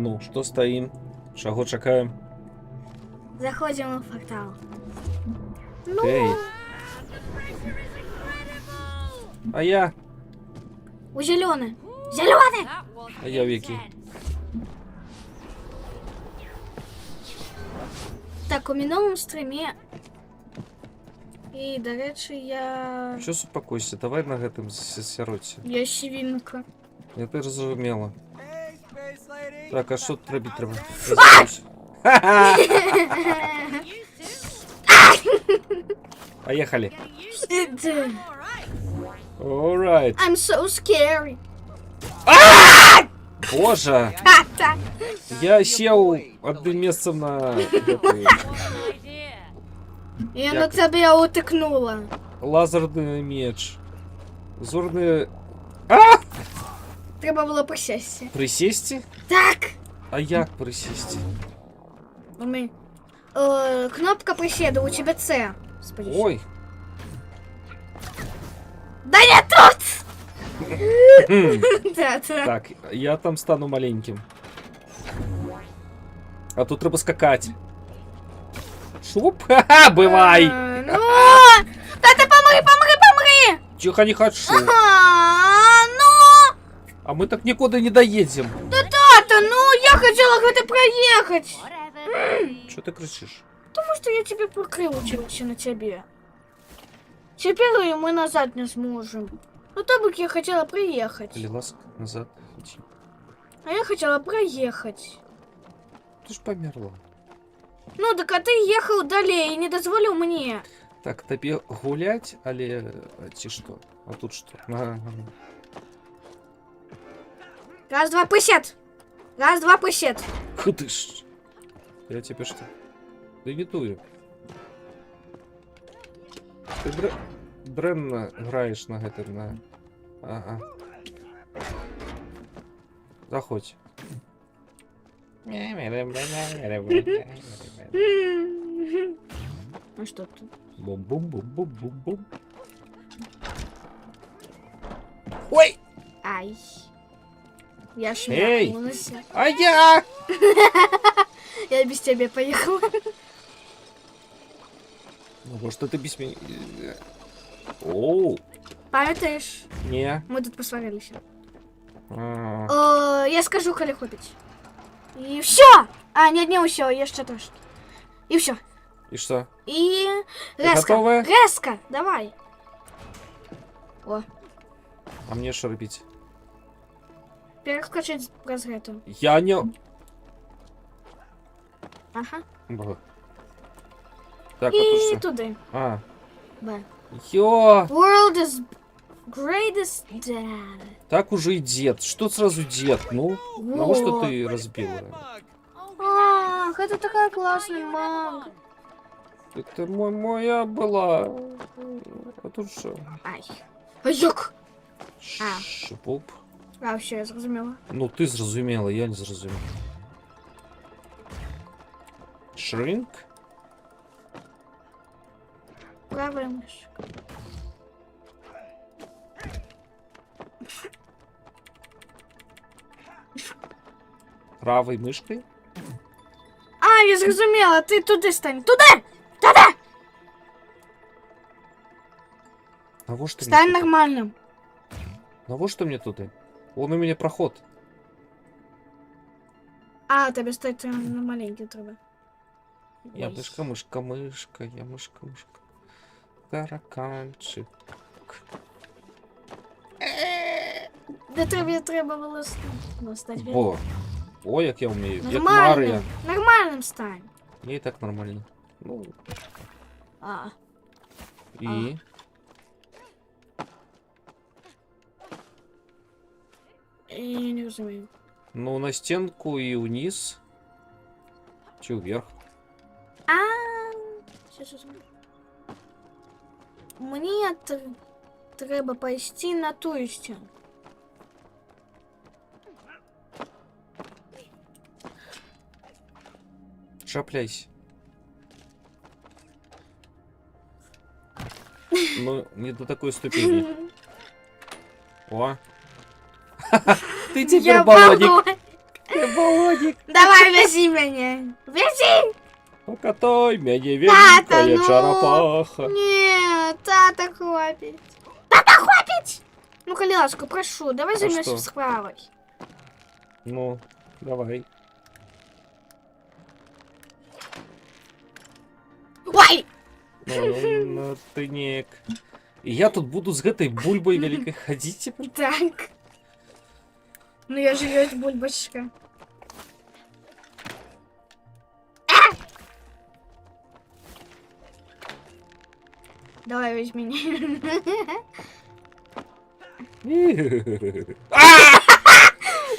Ну, что стоим? Чего чекаем? Заходим в портал. Ну, Эй. А я? у зеленый. Зеленый! А я Вики. Так, у минулому стрімі. І, до речі, я... Що успокойся, давай на гэтым сяроці. Я щевінка. Я ти зрозуміла. Так, а що робити треба? Поехали. Alright. I'm so scary. Боже, Та-та. я сел одним местом на... гэтый Я на тебе утикнула. лазерный меч. Зорный... Треба було присісти. Присесть? Так! А як присесть? Кнопка присіду, у тебе це. Сподіваюсь. Ой. Да я тут! Та-та. Так, я там стану маленьким. А тут треба скакать. Шуп, ха-ха, бывай! Ну! Та ти помри! Тихо, не хочу. Ну! А мы так никуда не доедем. Тата, ну я хотела где-то проехать. Что ты кричишь? Потому что я тебе прикручивался на тебе. Теперь мы назад не сможем. Ну то бы я хотела приехать. Лилас назад. Иди. А я хотела проехать. Ты ж померла. Ну так а ты ехал далее и не дозволил мне. Так, тебе гулять, али ці что? А тут что? Раз, два, присед. Раз, два, присед. Худыш. Я тебе что? Имитую. Ты дренно граешь на гэтым, на... Ага. Заходь. Ну что тут? Бум-бум-бум-бум-бум-бум. Ой! Ай. Я Эй! шмякнулась. А я! Я без тебя поехала. Ну, может, ты без меня... Оу! Пам'ятаєш? Не. Мы тут посварились. А, Я скажу, коли ходить. И все! А, нет, не все, еще трошки. И все. И что? И Ты резко. готовая? Резко, давай. О, А мне что робить? перескочить през эту. Я не... Ага. Б. Так, а тут И что? туди. А. Б. Ё! World is greatest dad. Так уже и дед. Что сразу дед? Ну, на во что ты разбила? Ах, это такая классная мама. Это моя была. А тут что? Ай. А як? А. Шипоп. А, все, я зрозуміла. Ну, ты зрозумела, я не зрозумел. Shrink? Правая мышь. Правой мышкой? А, я зрозуміла, ти туди стань. Туди! Туди! На во что Стань мне нормальним. На во что мне туда? Он у меня проход. А, тебе стати на маленький треба. Я Ой. мышка, мышка, мышка, я мышка, мышка. Тараканчик. Де тобі треба було стати? Во. Ой, як я вмію. Як Нормально. Марія. Нормальним стань. Мне и так нормально. Ну, А. и... Я не розумію. Ну, на стенку и вниз. Че, вверх? А. Сейчас розумію. Мені треба пойти на ту стіну. Шапляйся. Ну, не до такой ступени. О. Ты теперь Я баллоник. баллон. Ты баллоник. Давай, вези меня. Вези. Покатай меня, Тата, великая ну. черепаха. Нет, тата хватит. Тата хватит. Ну, коляску, прошу, давай займемся что? справой. Ну, давай. Ой! Ну, ты не... І я тут буду з гэтай бульбой великой ходить, типа? Так. Ну, я же есть бульбочка. Давай возьми меня.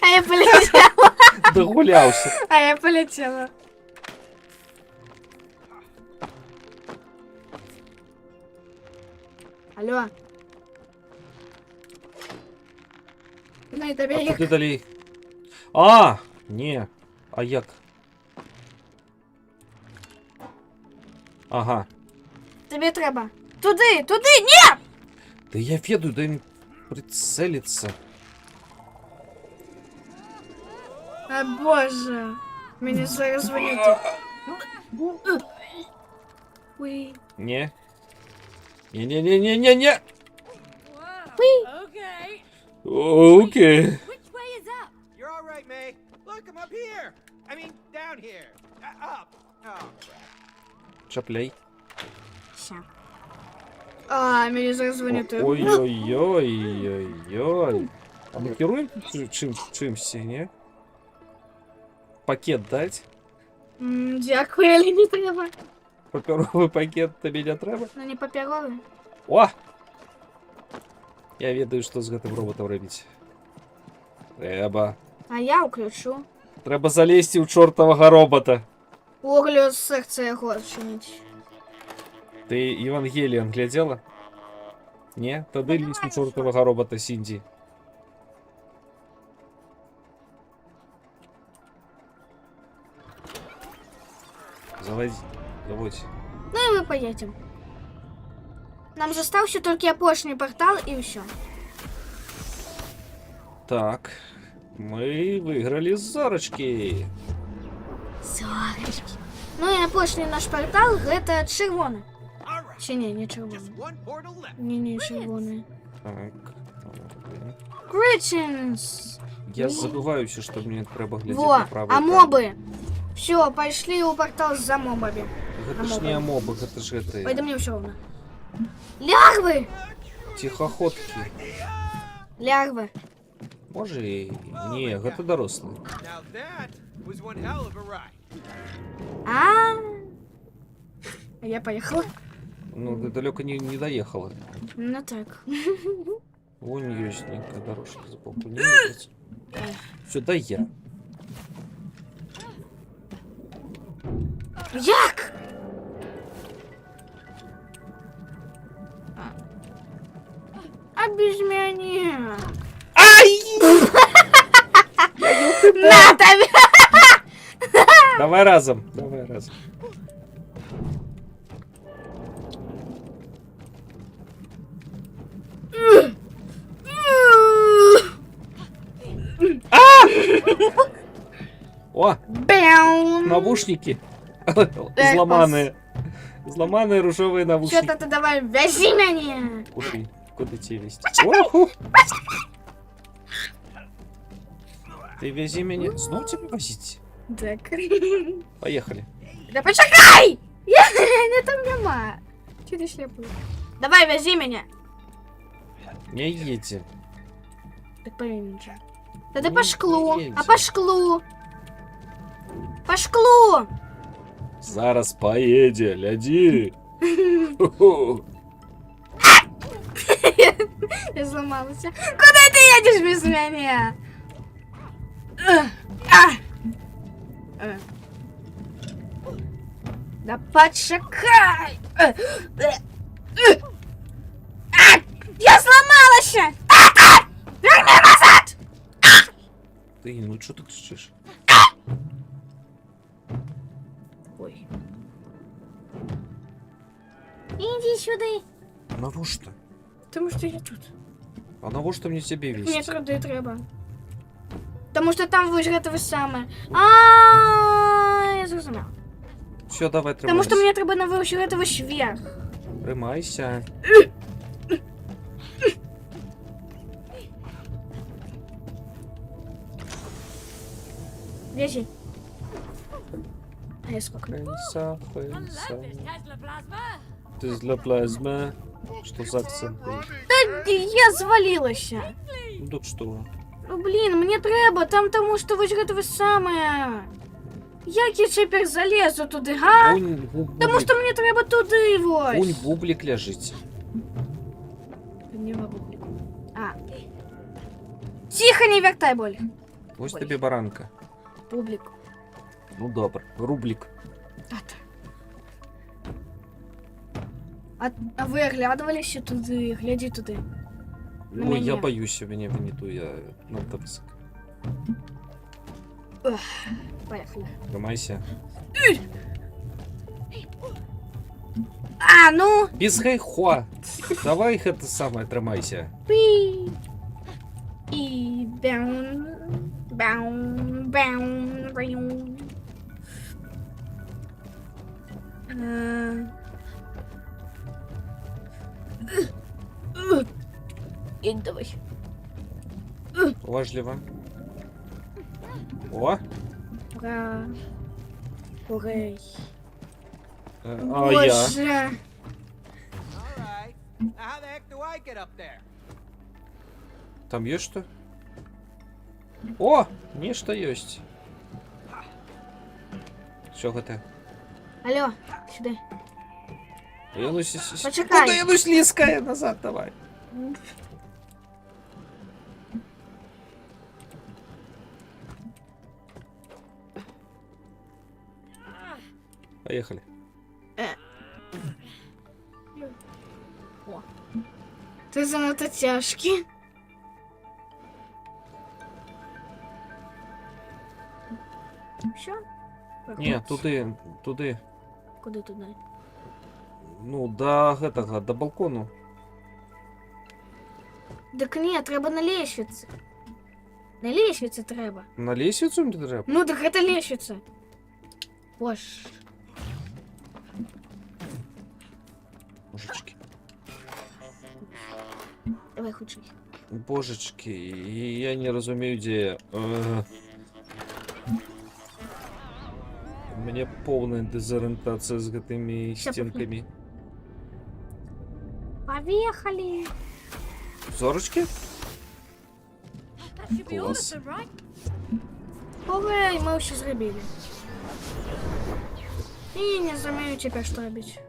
А я полетела. Догулявся. А я полетела. Алло. Ну і тобі А як? куди далі? А, ні. А як? Ага. Тобі треба. Туди, туди, ні! Да я веду, да им прицелиться. А боже. Мені зараз дзвонить. Уй. Не. Не-не-не-не-не-не. Okay. Окей. Which way is up? You're all right, May. Look, I'm up here. I mean, down here. Up. Oh, crap. Чапляй. Ща. А, мені зараз дзвонить. Ой-ой-ой-ой-ой. А мы керуем чимся, не? Пакет дать? Дякую, але не треба. Паперовий пакет тобі не треба? Ну не паперовий. О! Я ведаю, що з гэтым роботом робіць. Треба. А я включу. Треба залезть у чортового робота. Оглю серце його чинить. Ти Евангеліон глядела? Не? Тады лізь у чортового робота, Сінді. Заводь. Ну и мы поедем. Нам же стався тільки опошний портал і все. Так. Мы выиграли зорочки. Зорочки. Ну і опошний наш портал гэта червоний. All right. Чи ні, не Just червоний. one portal left. Ні, червоний. Так. Greetings! Я забываюся, что мне треба глядеть Во, направо. а мобы? Все, пошли у портал за мобами. Это ж не амобы, это ж это... Ой, да мне все равно. Лярвы! Тихоходки. Лярвы. Може і... Ні, гэта дорослі. Now that was one hell of a ride. А я поехала. Ну, ты далеко не доехала. Ну так. Вон южненько дорожка сбоку. Не видите? Сюда я. Як? А без меня? Ай! На тебе! Давай разом. Давай разом. О, Бэум! навушники. Зломанные. Зломанные ружовые навушники. Что-то ты давай вези меня! Куда? Куда тебе везти? Оху. Ты вези меня. Снова тебе возить? Так. Поехали. Да почекай! Я не там нема. Че ты слепый? Давай вези меня! Не едем. Так поверничай. Да ты Ну, по шклу, едем. а по шклу. По шклу. Зараз поеде, гляди. Ху-ху. Я сломалась. Куда ты едешь без меня? Да почекай. Я сломалась. Верни назад. Ты, ну что ты кричишь? Ой. Иди сюда. На что? Потому что я тут. А на что мне тебе вести? Мне труди треба. Тому що там ви ж ви саме. Я зрозумів. Все, давай Тому тримайся. що мені треба на вишгати вверх. Тримайся. Вяжи. А я сколько? Фенса, I фенса. love this Tesla plasma. Ты для плазмы. Что за акцент? Та я звалилася. Ну тут что? Ну блін, мені треба, там тому що вишгати ви саме. Як я тепер залізу туди, га? Тому що мені треба туди Унь ось. бублик лежить. Не могу. А. Тихо, не вертай боль. Ось тобі баранка. Публик. Ну добре. Рублик. А ви оглядувалися туди, гляді туди. На Ой, я меня. боюсь, меня вынету, я надо высоко. Поехали. Тримайся. А, ну! Без хайхуа. Давай это самое, тримайся. Пи. И бяун, бяун, бяун, бяун. И давай. Важливо. О! Ура. Урей. А я? Боже. All right. Now how the heck do I get up there? Там есть что? О! Нечто есть. Що гэта? Алло, сюда. Почекай. Куда я слизкая назад, давай. Поехали. Ти занадто тяжкий. Що? Не, туди. Куди туди? Ну, до этого, до балкону. Так ні, треба на лестниці. На лестниці треба. На лестницу мне треба? Ну так это лестница. Боже. Божечки. Давай худший. Божечки, я не разумею, где... У меня полная дезориентация с этими Ща стенками. Поехали. Зорочки? That should be all of Класс. them, right? Ой, мы все зробили. И не розумію тепер, що робити.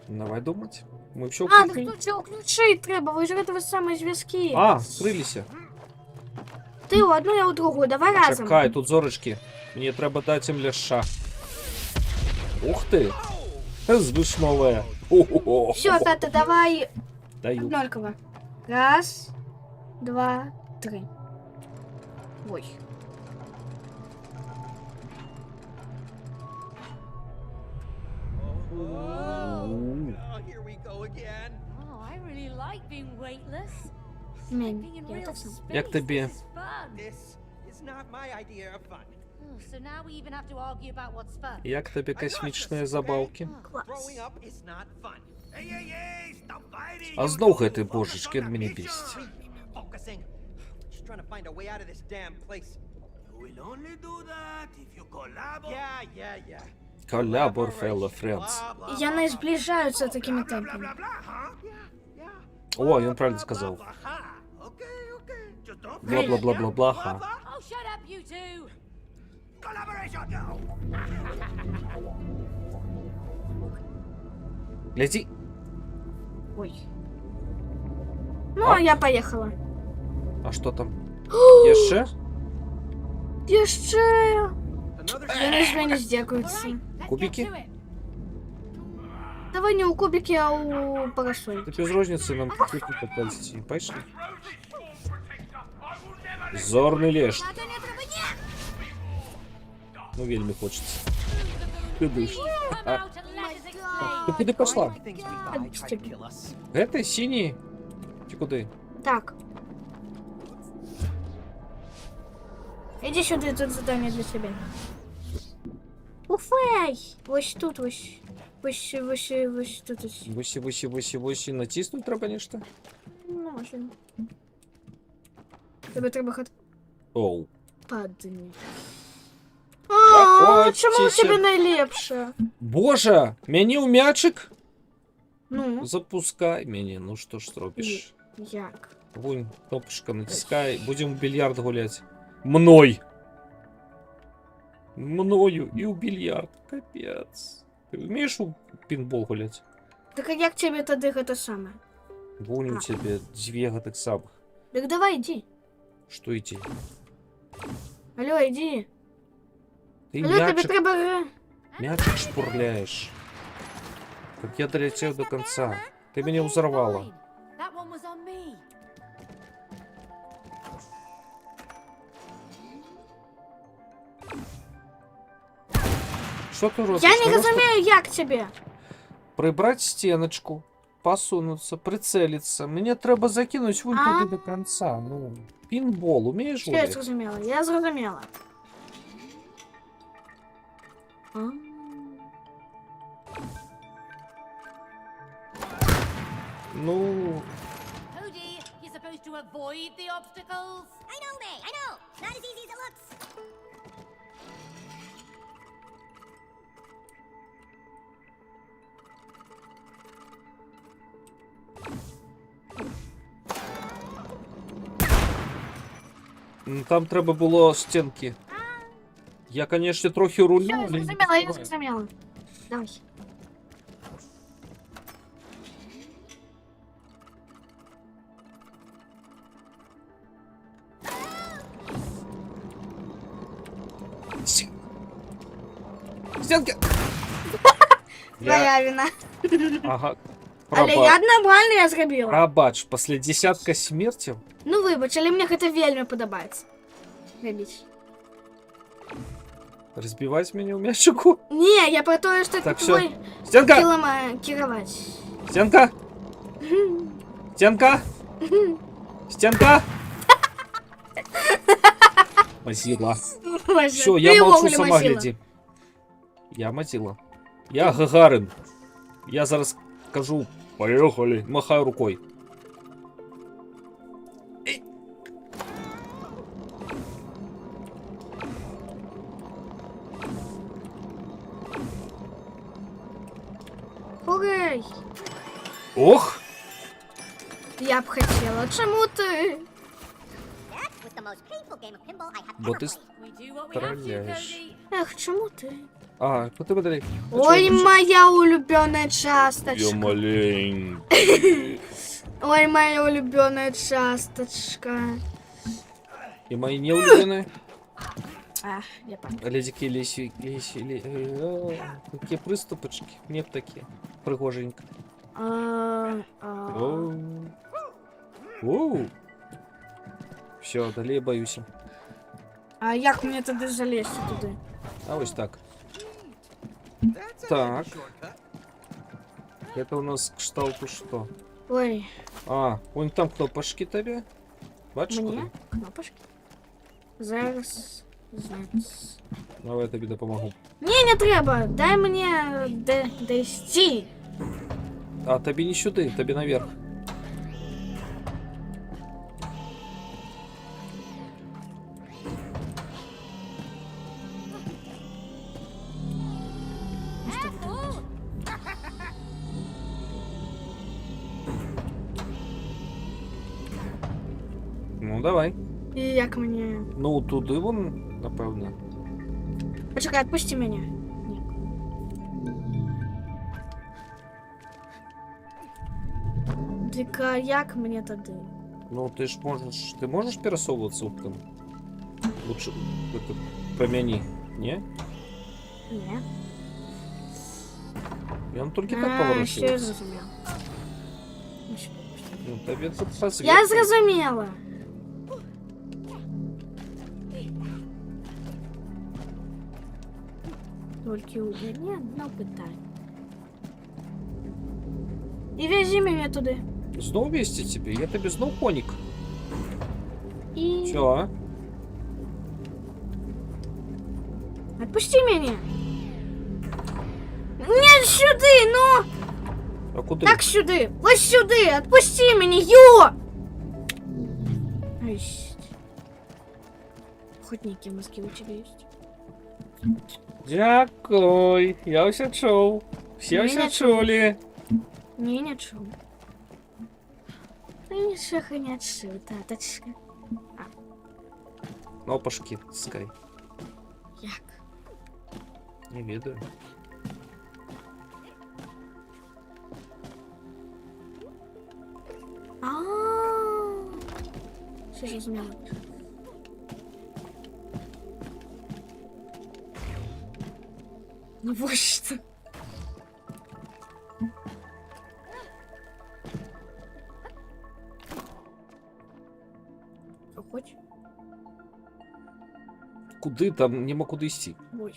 Давай думать. Мы все А, так тут цього ключі треба, ви ж ви саме зв'язки. А, скрылись. Ти у одну, я у другу, давай разом. Чекай, тут зорочки. Мені треба дати їм ляша. Ух ти! Звишнове. Все, тата, давай Даю. однольково. Раз, два, три. Ой. Oh, here we go again. Oh, I really like being weightless. Мен, Being in я real так само. Як space, тобі? this is fun. This is not my idea of fun. Oh, so now we even have to argue about what's fun. Як тобі космічні забавки? Клас. Throwing up is not fun. Hey, hey, hey, stop fighting! А знов гэты божечки мене бісить. Focusing. Just trying to find a way out of this damn place. You will only do that if you collaborate. Yeah. Коллабор, fellow friends. Я не зближаюся такими темпами. О, він правильно сказав. Okay. Just don't Бла-бла-бла-бла-бла. ха. Oh, shut up, you two! collaboration now. Гляди. Ой. Ну, а я поехала. А що там? Є ще? Я ще... Another Вони з мене здякуються. Let's Кубики? get to it. Давай не у кубики, а у парасоль. Та без розниці нам купити попасти. Пішли. Зорний леш. Ну, вельми хочеться. Ти диш. Come out and let us explain. Ти куди пішла? things we buy try to kill us. Це синій? Чи куди? Так. Іди сюди, тут задання для тебе. Уфей! Ось тут, ось. Ось тут ось. Виші. Натиснуть треба нечто? Ну, може. Тебе треба хат... Оу. Падні. Заходьте Чому у ще. тебе найлепше? Боже, мені у м'ячик? Ну, Запускай мене, ну що ж зробиш? як? Вунь, кнопочка натискай, будем в бильярд гулять. Мною и в бильярд, капец. Ты умеешь в пинбол гулять? Так а як тебе тоді це саме? Вунь у тебе две так самых. Так давай, иди. Что идти? Алло, иди. Ты Алло, тебе мячик, треба... мячик шпурляешь. Как я долетел до конца. Ты меня взорвала. Fine. That one was on me. Что ты робишь? Я не Просто розумію, як тебе. Прибрать стеночку, посунуться, прицелиться. Мне треба закинуть вунь А? туди до конца. Ну, пинбол умеешь Що я гулять? зрозуміла? Я зрозуміла. А? Ну, Cody, you're supposed to avoid the obstacles. I know, May. I know. Not as easy as it looks. там треба було стінки. Я, конечно, трохи рулю, Я але не зрозуміла, я встигаю. зрозуміла. Давай. Стенки! Твоя вина. Ага. Але я нормально я зробила. Пробач, після десятка смертів? Ну вибач, але мені це вельми подобається. Робіть. Розбивать мене у м'ячику? Ні, я про те, що Так, твой Стенка! керувати. Стенка! Стенка! Стенка! Мазила. Все, я молчу, сама гляди. Я Мазила. Я Гагарин. Я зараз кажу, поехали, махаю рукой. Угай. Ох! Я б хотіла. Чому ти? That was the most painful game of pinball I have Бо ever ти played. We do what we have to, стреляешь. Cody. Ех, чому ти? А, по тебе далі. Ой, моя улюбленная часточка. маленький. Ой, моя улюбленная часточка. І мої неулюблені. А, я понял. Ледики, лесі, такі приступочки. Мне б такі. Пригоженько. Оу. Оу. Все, далі я боюся. А як мені туди залізти туди? А ось так. That's a Так. shortcut. Это у нас кшталту що? Ой, А, вон там кнопочки тобі. Бачиш мені? куди? Кнопочки. Зараз. Зараз. Давай я тобі допомогу. Ні, не треба. Дай мені дойти. А, тобі не сюди, тобі наверх. Careful. Ну, давай. І як мені. Ну, туди вон, напевно. Почекай, отпусти мене. Ні. Дика, як мені туди? Ну, ты ж можешь... Ты можешь пересовываться оптом? Лучше это помяни, не? Ні. Я только так А, ще поворачиваюсь. зрозумів. Ну, ще пусти. Ну, тебе тут разведка. Я зрозуміла. Тільки у мене одне питання. І вези мене туди. Знов вести тебе? Я тебе знов коник. І... Все. Отпусти меня. Нет, сюди, ну. А куди? Так сюди. Ось сюди. Отпусти меня, ё. Ай, хоть некие мозги у тебя есть. Дякую. Я все чув. Всі Ні, все не чули. Не, не чув. Ты ничего не отшил, таточка. Кнопочки тискай. Як? Не ведаю. Все зрозуміло. Навіщо? Хоч? Куди там? Нема куди йти. Ой.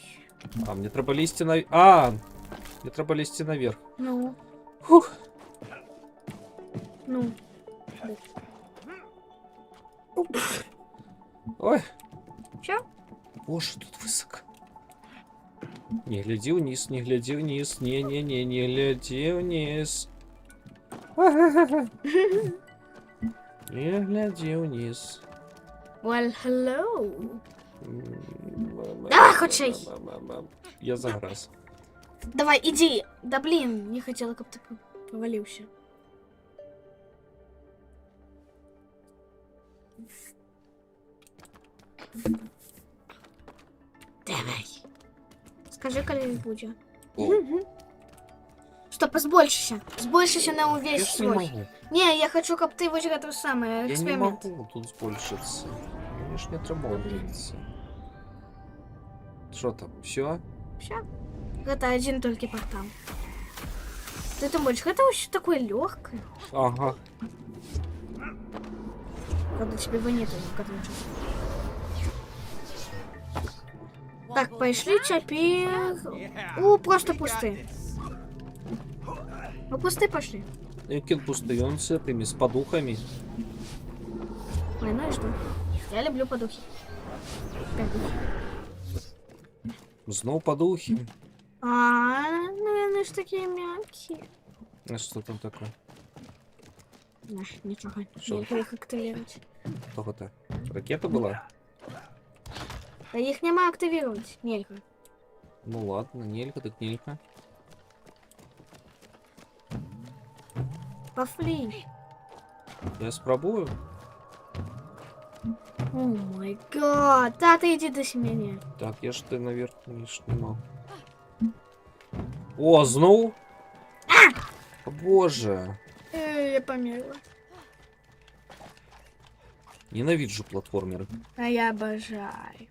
А, мені треба лізти на... А! Мені треба лізти наверх. Ну, Фух. ну. Ой. Що? Боже, тут високо. Не гляди вниз, не гляди вниз. Не-не-не, не гляди вниз. Не гляди вниз. Well, hello. Давай, хочей. Я заграз. Давай, иди. Да блин, не хотела, как ты повалился. Давай. Скажи, коли буде. О. Стоп, збольшися. Збольшися на увесь Я ж не свой. могу. Не, я хочу, как ты вот это самое, Я не эксперимент. могу тут збільшитися. Мені ж не треба длиться. Що там, все? Все. Это один только портал. Ты думаешь, это вообще такое легкое? Ага. Когда тебе его нету, который час. Так, пошли теперь. У, просто пустые. Ну, пустые пошли. Який пустий, он з этими, з подухами. Ой, ну и что? Я люблю подухи. Опять духи. Знов подухи. Наверное, ж такие мягкие. А що там таке? Ничего, Что? нельзя их активировать. Того-то. Ракета була? Да их нема активировать. Нельзя. Ну ладно, нелька так нелька. Пошли. Я спробую. О май гад. Да, ты иди до меня. Так, я ж ти наверх не могу. О, знов? О, боже. Я померла. Ненавиджу платформеры. А я обожаю.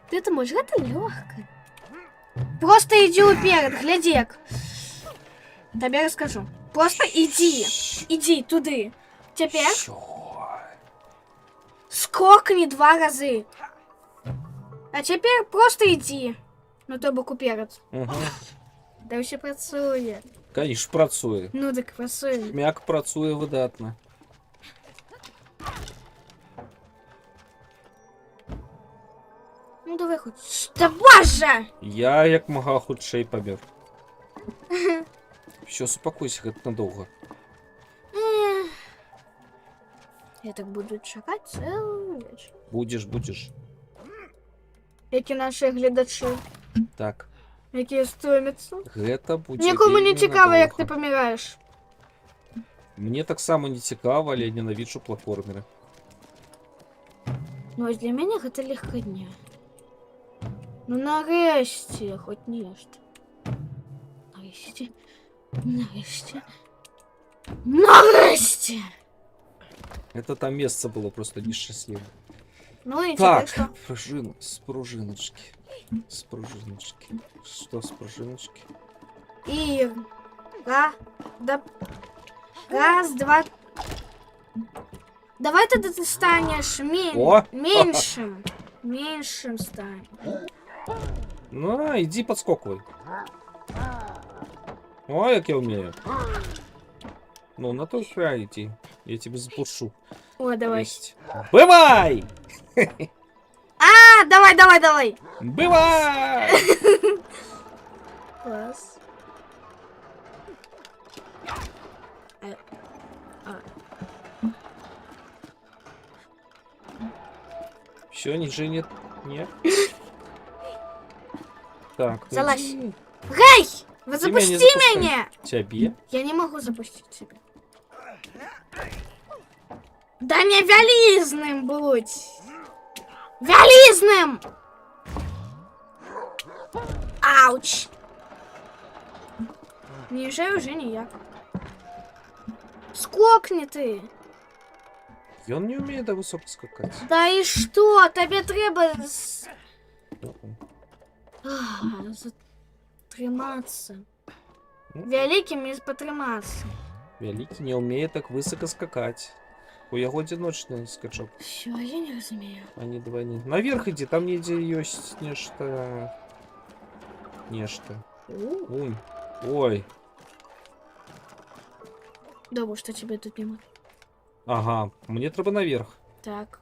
Ты думаешь, это легко? Просто иди уперед, глядек. Тебе расскажу. Просто иди. Иди туди. Теперь Що? скокни 2 рази. А теперь просто иди. Ну то бок уперед. Угу. Да все працює. Конечно, працює. Ну так працює. М'як працює видатно. Ну давай хоть. Да боже! Я як мага худший помер. Все, успокойся, это надолго. Я так буду чекати цілий вечір. Будешь. Які наші глядачі, Так, які стомяться. гэта буде. Нікому не вельмі цікаво, як надовго. ти помираєш. Мне так само не цікаво, але я ненавиджу платформеры. Ну, ось для мене гэта легкадня. Ну, нарешті, хоч нешта. Нарешті! Это там место было просто несчастливо. Ну і Так, тепер що? пружиночки. С пружиночки. Что с пружиночки? І... Раз, два... Давай тогда ты станешь О! меньшим. Меньшим стань. Ну, иди подскокивай. О, як я умею. Ну, на той край иди. Я тебе запушу. О, давай. Есть. Бывай! А, давай, давай, давай. Бывай! Класс. Все, ниже нет. Нет. Так, ну Залазь. иди. Гей! Вы Ты меня не запусти запускай. меня! Тебе? Я не могу запустить тебя. Да не вялизным будь! Вялизным! Ауч! Ниже уже не я. Скокни ты! И он не умеет до высоко скакать. Да и что? Тебе треба затриматься. Великим і потриматися. Великий не умеет так высоко скакать. У яго одиночный скачок, Що, я не розумію. а не двойный. Наверх иди, там где есть нечто. Нечто. Ой. Ой. Добре, що тебе тут нема. Ага, мне треба наверх. Так.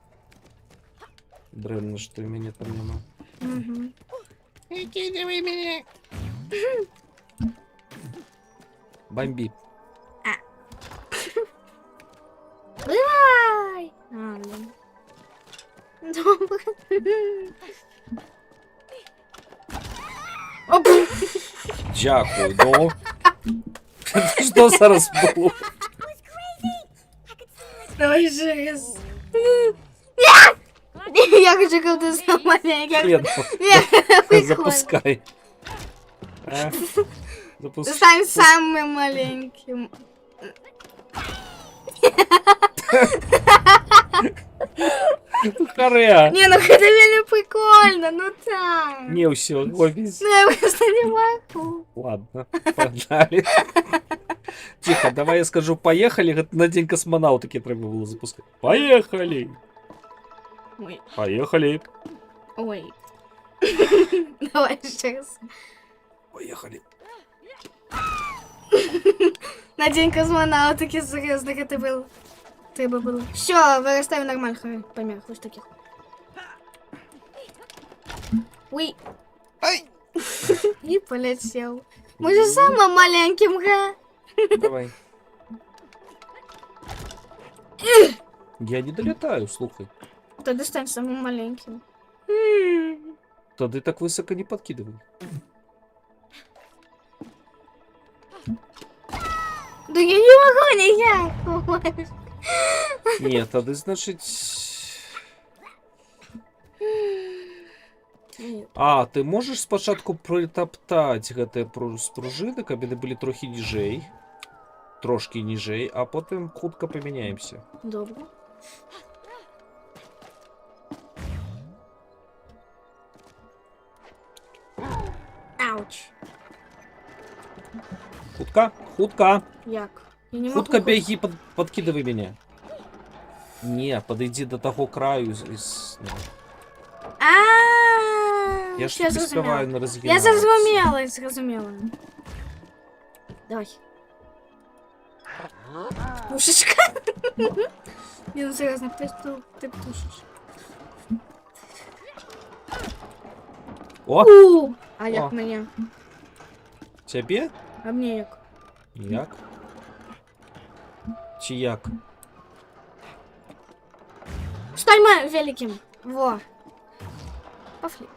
Древно, что меня там нема. Угу. Бомби. Давай! А, блин. Добре. Оп! Дякую, ну. Что зараз було? Давай жест. Я хочу как-то сломать. Нет, Нет, запускай. А? Запускай. Стань самым маленьким. Харе. Не, ну это реально прикольно, ну там. Не, все, офис. Ну я просто не могу. Ладно, погнали. Тихо, давай я скажу поехали, на день космонавтики треба було запускати. Поехали! Ой, Поехали! ой. Давай еще раз. Поехали! На день космонавтики, серьезно, это был. Треба было. Все, вырастаем нормально, помер, хоть таких. Уй. Ай! И полетел. Мы же самым маленьким, га. Давай. Я не долетаю, слухай. Тогда стань самым маленьким. Тоді так високо не подкидывай. Да я не могу никак. Ні, тоді, значить... А, ти можеш спочатку притоптати гэты пружини, каб яны былі трохи ніжэй. Трошки ніжэй, а потім хутка памяняемся. Добре. Ауч. Хутка, хутка, Як? Я не могу. хутка беги, подкидывай меня. Не, подойди до того краю. Я ж Сейчас не успеваю на Я разгинаться. зрозуміла. Давай. Пушечка. Не, ну серьезно, ты пушишь. О, А О. як мені? тебе? А мені як? Як? Чи як? Стань моим великим. Во. Пошли.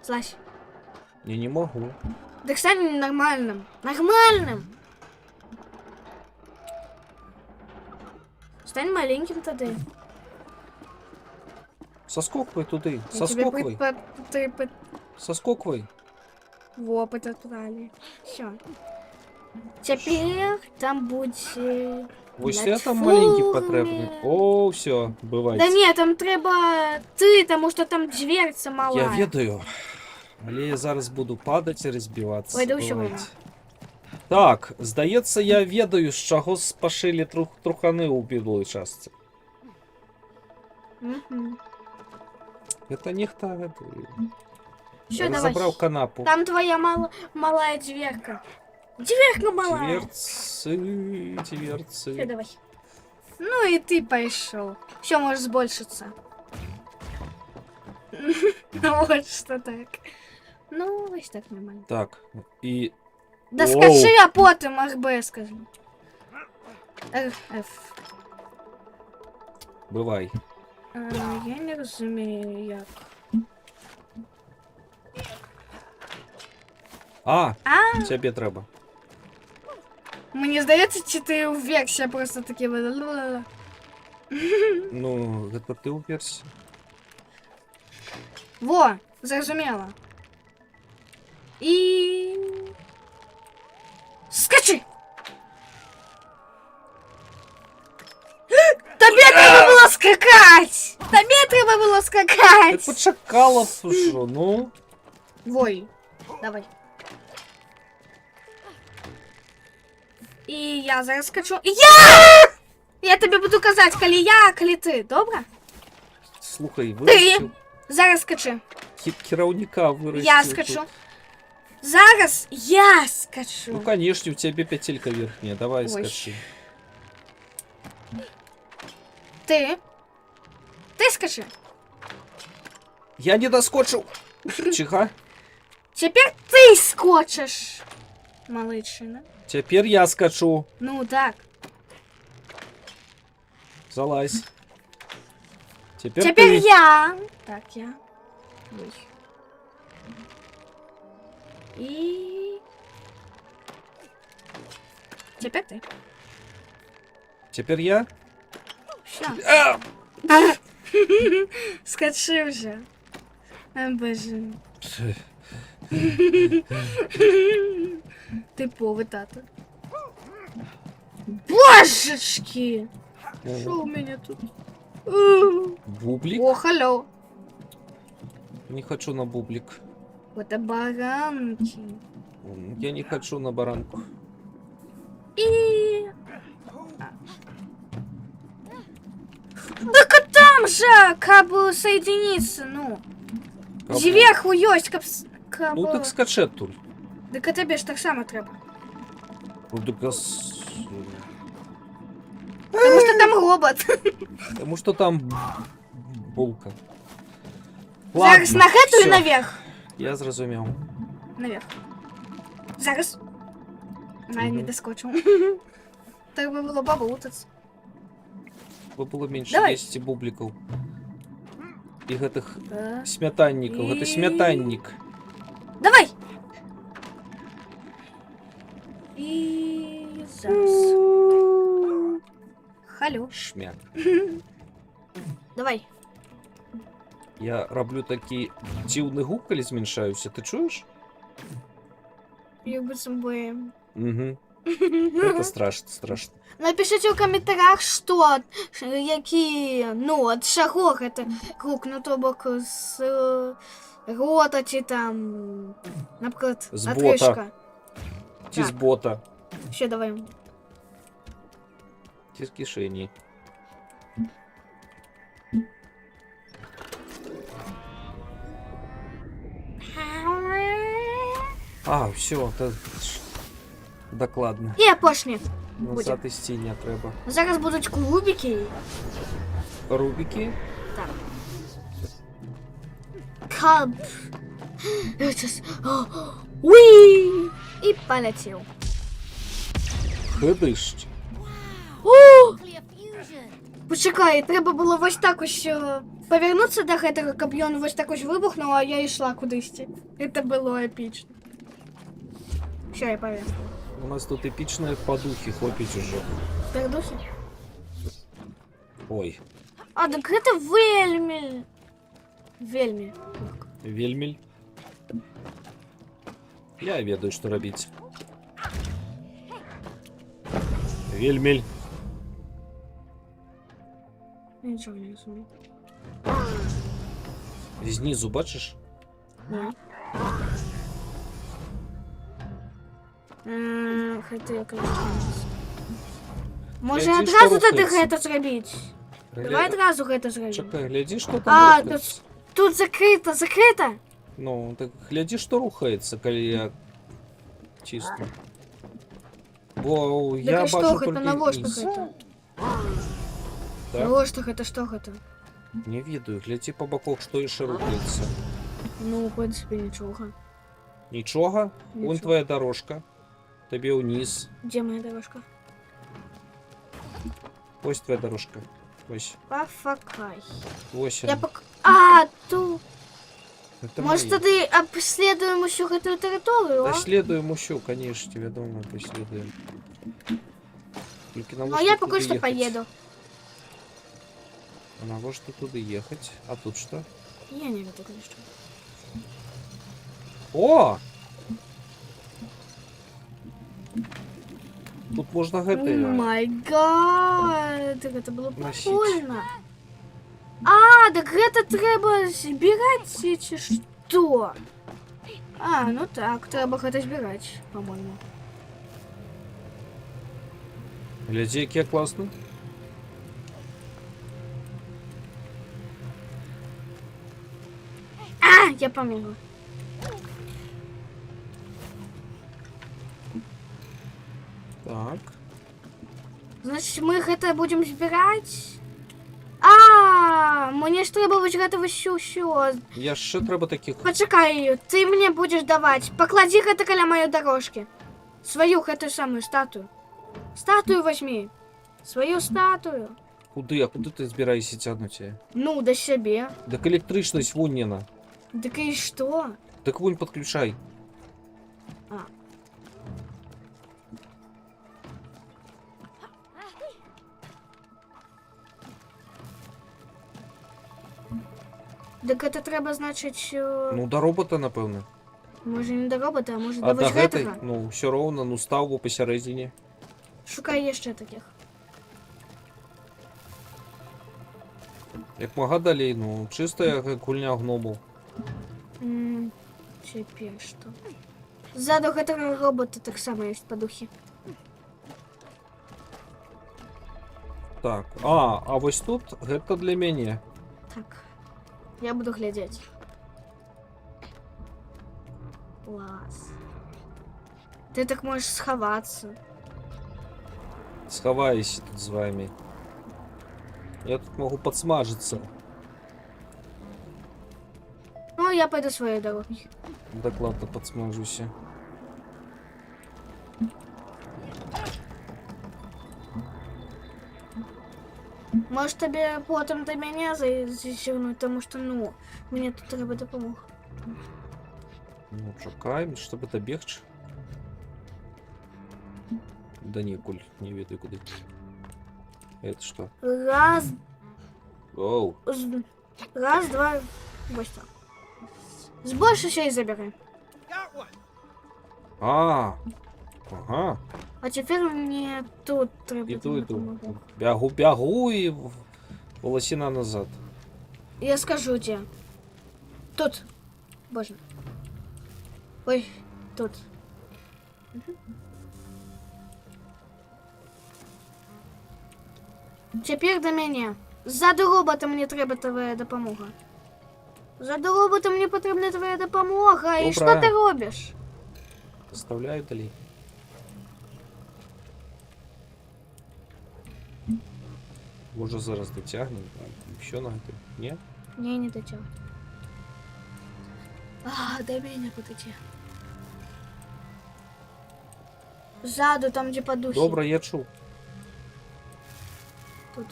Слазь. Я не могу. Да стань нормальным. Нормальным. Стань маленьким тогда. Соскоквай туди, Я тебе соскоквай, соскоквай. в опыт отправили. Все. Теперь там будет... Ось на я там маленький форуме. потребний. О, все, бывает. Да нет, там треба ты, тому что там дверца мала. Я ведаю. Але я зараз буду падать і розбиватися. Ой, да ўсё Бывает. вольно. Так, здається, я ведаю, з чого спашили трухани у білої частці. Мгм. Это нехто Всё, давай. забрав канапу. Там твоя малая дверка. Дверка мала. Дверцы, Все, дверцы. давай. Ну и ты пошел. Все, можешь сбольшиться. Ну вот что так. Ну, ось так нормально. Так, и... Да Оу. скажи, а потом РБ скажи. F. Бывай. Я не розумію, як. А, А, тебе треба. мені здається, чи ти увекся просто такі. Ла-ла-ла-ла. Ну, это ты уперся. Во, зрозуміла. І... Скачи! Тобі треба було скакать! Тобі треба було Так скакать! почекала, що, ну. Вой, давай. І я зараз скачу. Я тобі буду казати, коли я, коли ти, добре? Слухай, Ти виростив. зараз скачи. Керівника виростив. Я тут. скачу. Зараз я скачу. Ну, конечно, у тебя петелька верхняя. Давай Ой. скачи. Ти скачи. Я не доскочил. Чиха. Тепер ти скочиш, маличина. Теперь я скачу. Ну так. Залазь. Теперь Тепер ты. я. Так, я. Ой. І... Тепер ти. Теперь я. Все. А! Скачи вже. О, боже. Типовий тато. Божечки! Що у мене тут? Бублик? О, халло. Не хочу на бублик. Это баранки. Я не хочу на баранку. И... Так а там же, как бы, соединиться, ну. Кабу. Зверху есть, как Ну так скачи тут. Так а тебе ж так само треба. Ну так Потому что там робот. Потому что там булка. Зараз на хату всё. и наверх. Я зрозумів. Наверх. Зараз. Не Мгм. доскочил. Так бы было поболтаться. Бо було менше Давай. 10 бубликів. І гэтых Да. смятанників. І- Гэта смятанник. Давай! И зараз. Халю. Шмяк. Давай. Я роблю такий дивний гук, коли зменшаюся. Ти чуєш? Як би собою. Угу. Це страшно, страшно. Напишите в комментариях, что, які, ну, от шагов это круг, ну, то бок з рота, чи там, наприклад, З бота. отрижка. Ті з бота. Ще давай. Ті з кишені. А, все, та... докладно. І опошні. Назад із тіня треба. Зараз будуть кубики. Рубики. Так. Каб. Сейчас. Уи! І полетів. Хидиш. Nuclear fusion. Почекай, треба було ось так ось повернутися до гэтага, каб ён ось так ось вибухнув, а я йшла кудись. Это було епічно. Все, я повернула. У нас тут епічні подухи хлопить уже. Передухи? Ой, А, так это вельми. Вельми. вельмель. Я ведаю, що робити. Вельмель. Нічого не розумію. Знизу бачиш? Ні. Гэта якось. Може Гляді, одразу що тоді рухається. гэта зробити? Давай одразу гэта зробимо. Чекай, гляди, що там А, рухається. Тут закрито, закрито. Ну, так гляди, що рухається, коли я чисто. Бо я Так а бачу что это? тільки На ложках низ. это? Так. На ложках это что это? Не ведаю, гляди по боках, що іще рухається. Ну, в принципе, ничего. Нічого? Вон Нічого. твоя дорожка. Тобі вниз. Где моя дорожка? Ось твоя дорожка. Ось. Пофакай. Ось Я она. пок... А, ту... Это Может, мои. тоді обслідуємо всю эту територію, а? Доследуем еще, конечно, тебе дома доследуем. Только на Ну, лошади я туда пока что ехать. поеду. А на лошади туда ехать. А тут что? Я не веду, конечно. О! Тут можно О это... май гад, так это было Носить. прикольно. А, так это треба збирати чи що? А, ну так, треба это збирати, по-моєму. Гляди, какие классные. А, я помню. Так. Значить, ми гэта будем збирати? А, мені ж треба вичгати що. Я ще треба таких. Почекай, ти мені будеш давати. Поклади гэта каля моєї дорожки. Свою эту самую статую. Статую возьми. Свою статую. Куди? А куди ти збираєшся тягнути? Ну, до себе. Так електричність вон не на. Так и что? Так вон подключай. А. Так это треба, значить, Ну, до робота, напевно. може не до робота, а може А до до вожгетага. гэтай, ну, все ровно, ну, став би посередині. Шукай ще таких. Як мага далей, ну, чисто як гульня гномов. Теперь что? Ззаду гэтага робота так само есть подухи. Так, а вось тут гэта для мяне. Так. Я буду глядеть. Класс. Ты так можешь сховаться. Сховаюсь тут з вами. Я тут могу подсмажиться. Ну, я пойду своей дорогой. Так ладно, подсмажуся. Может, тебе потом до меня зазирнуть, потому что, ну, мне тут треба допомога. Ну, чекаємо, щоб добігти. Да не, Коль, не ведаю куди. Это что? Раз, Оу. раз, два, вот так. С больше ще й забирай. Got one. А, ага. А теперь мне тут треба Іду. допомога. Бягу і волосина назад. Я скажу тебе. Тут. Боже. Ой, тут. Тепер до мене. Ззаду робота мені треба твоя допомога. Ззаду робота мені потрібна твоя допомога. І що Добре. ти робиш? Вставляю далі. Може зараз дотягнемо. Що на це? Ні? Ні, не дотягну. А, до мене подойти. Ззаду, там де подухи. Добре, я чув. Тут.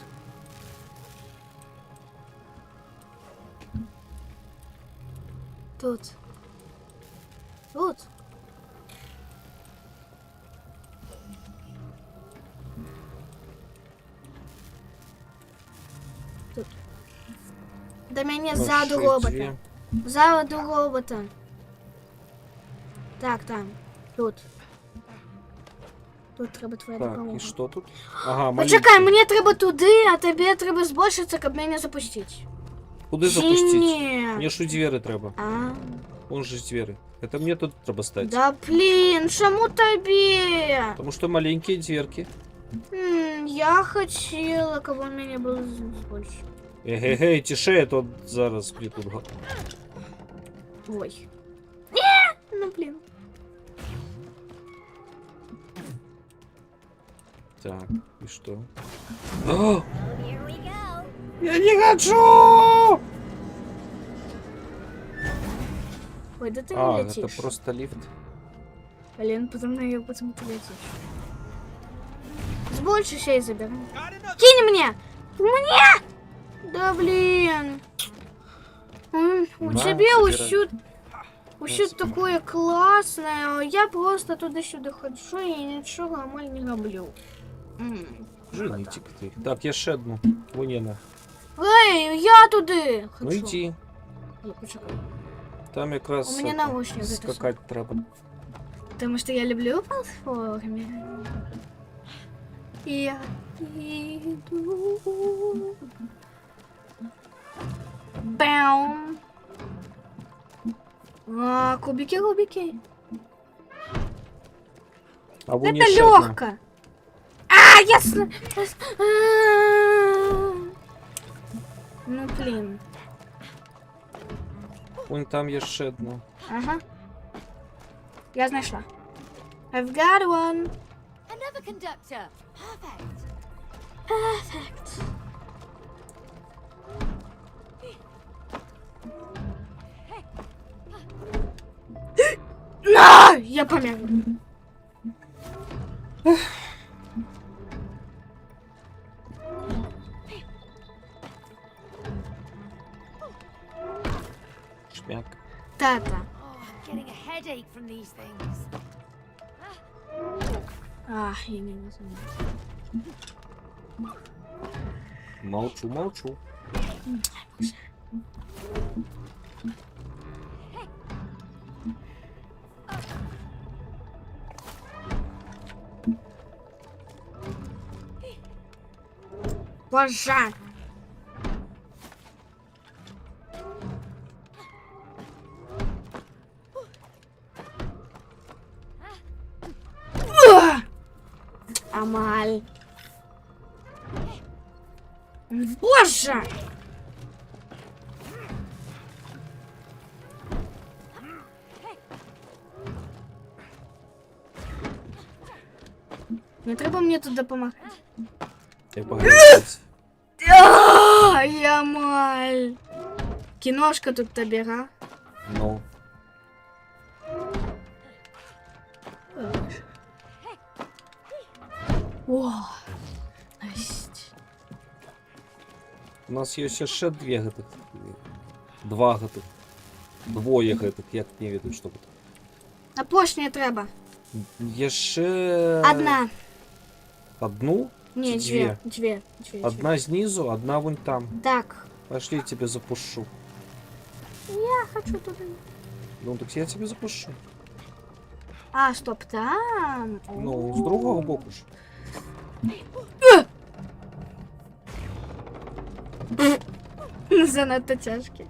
Тут. Тут. Тут. До меня Ну, ззаду ще робота. дві. Ззаду робота. Так, там. Тут. Тут треба твоя Так, допомога. і що тут? Ага, Почекай, маленький. мені треба туди, а тобі треба збільшитися, щоб мене запустити. Куди Чи запустити? ні? Мені ж у двері треба. А, Вон же ж двері. Это мне тут треба стати. да блін, чому тобі? Потому что маленькие дверки. Я хотіла, кого в мене було більше. Егегей, тише, я тут зараз тут. Ой. Ні, ну блін. Так, и что? А! Here we go. Я не хочу! Ой, да ты не А, летишь. это просто лифт. Блин, потом на ее потом ты летишь. С больше сей заберу. Got another. Кинь мне! Мне! Да блин. У На, тебя забирай. усю такое классное, а я просто туда-сюда хожу и ничего нормально не роблю. Женіть ти. Так, я ще одну. Вунєна. Эй, я туди Ну хочу. йди. Ой, почекай. Там якраз У мене это, наушник скакати треба. Потому что я люблю платформе. Я иду. Бэум. А, кубики. А Вуня Это ще одна. легко. А, ясно. Ну, блин. Вон там є ще одна. Ага. Я знайшла. I've got one. Another conductor. Perfect. Perfect. На! Я помер. Шмяк. Тата. Oh, I'm getting a headache from these things. А, я не знаю. Молчу. Пожар. Амаль. Боже! Не треба мені тут допомагати. Я погрузився. Ямаль. Кіношка тут тобі, га? Ну. О, насть. У нас є ще дві гэтых. Два гэтых. Двоє гэтых, як не ведаю, що тут. А пошня треба. Є ще... Одна. Одну? Ні, Дві. дві. Одна знизу, одна вон там. Так. Пошли, я тебе запушу. Я хочу туди. Ну так я тебе запушу. А, стоп, там. Ну, з другого боку ж. Занадто тяжкі.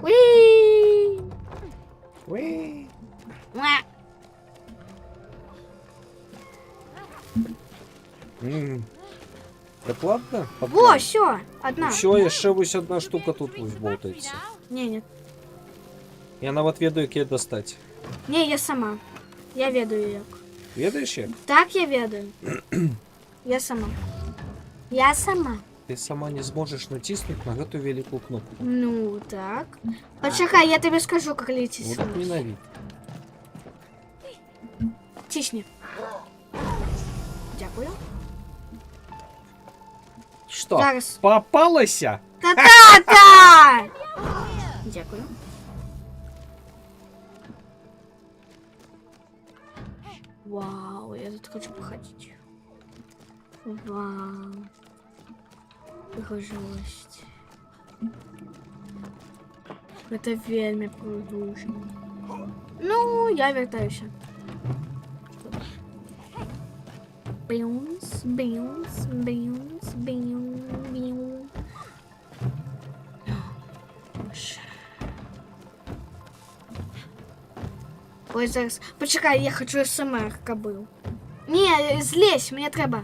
Уи! Уи. Муа! Докладно? Во, все, одна. Все, ще ось одна штука тут ось болтається. Не. Я навіть ведаю, як її достати. Не, я сама. Я ведаю як. Ведаєш як? Так я ведаю. Я сама. Я сама. Ти сама не зможеш натиснути на эту велику кнопку. Ну, так. Почекай, я тебе скажу, как лететь. Вот так ненавидь. Тисни. Дякую. Що? Зараз. Попалася? Та-та-та! Дякую. Вау, я тут хочу походить. Вау. Прихожость. Это вельми продушно. Ну, я вертаюся. Бьюнс, бьюнс, бьюнс, бьюнс, бьюнс. Боже. Ой, зараз. Почекай, я хочу СМР кобил. Ні, злезь, мені треба.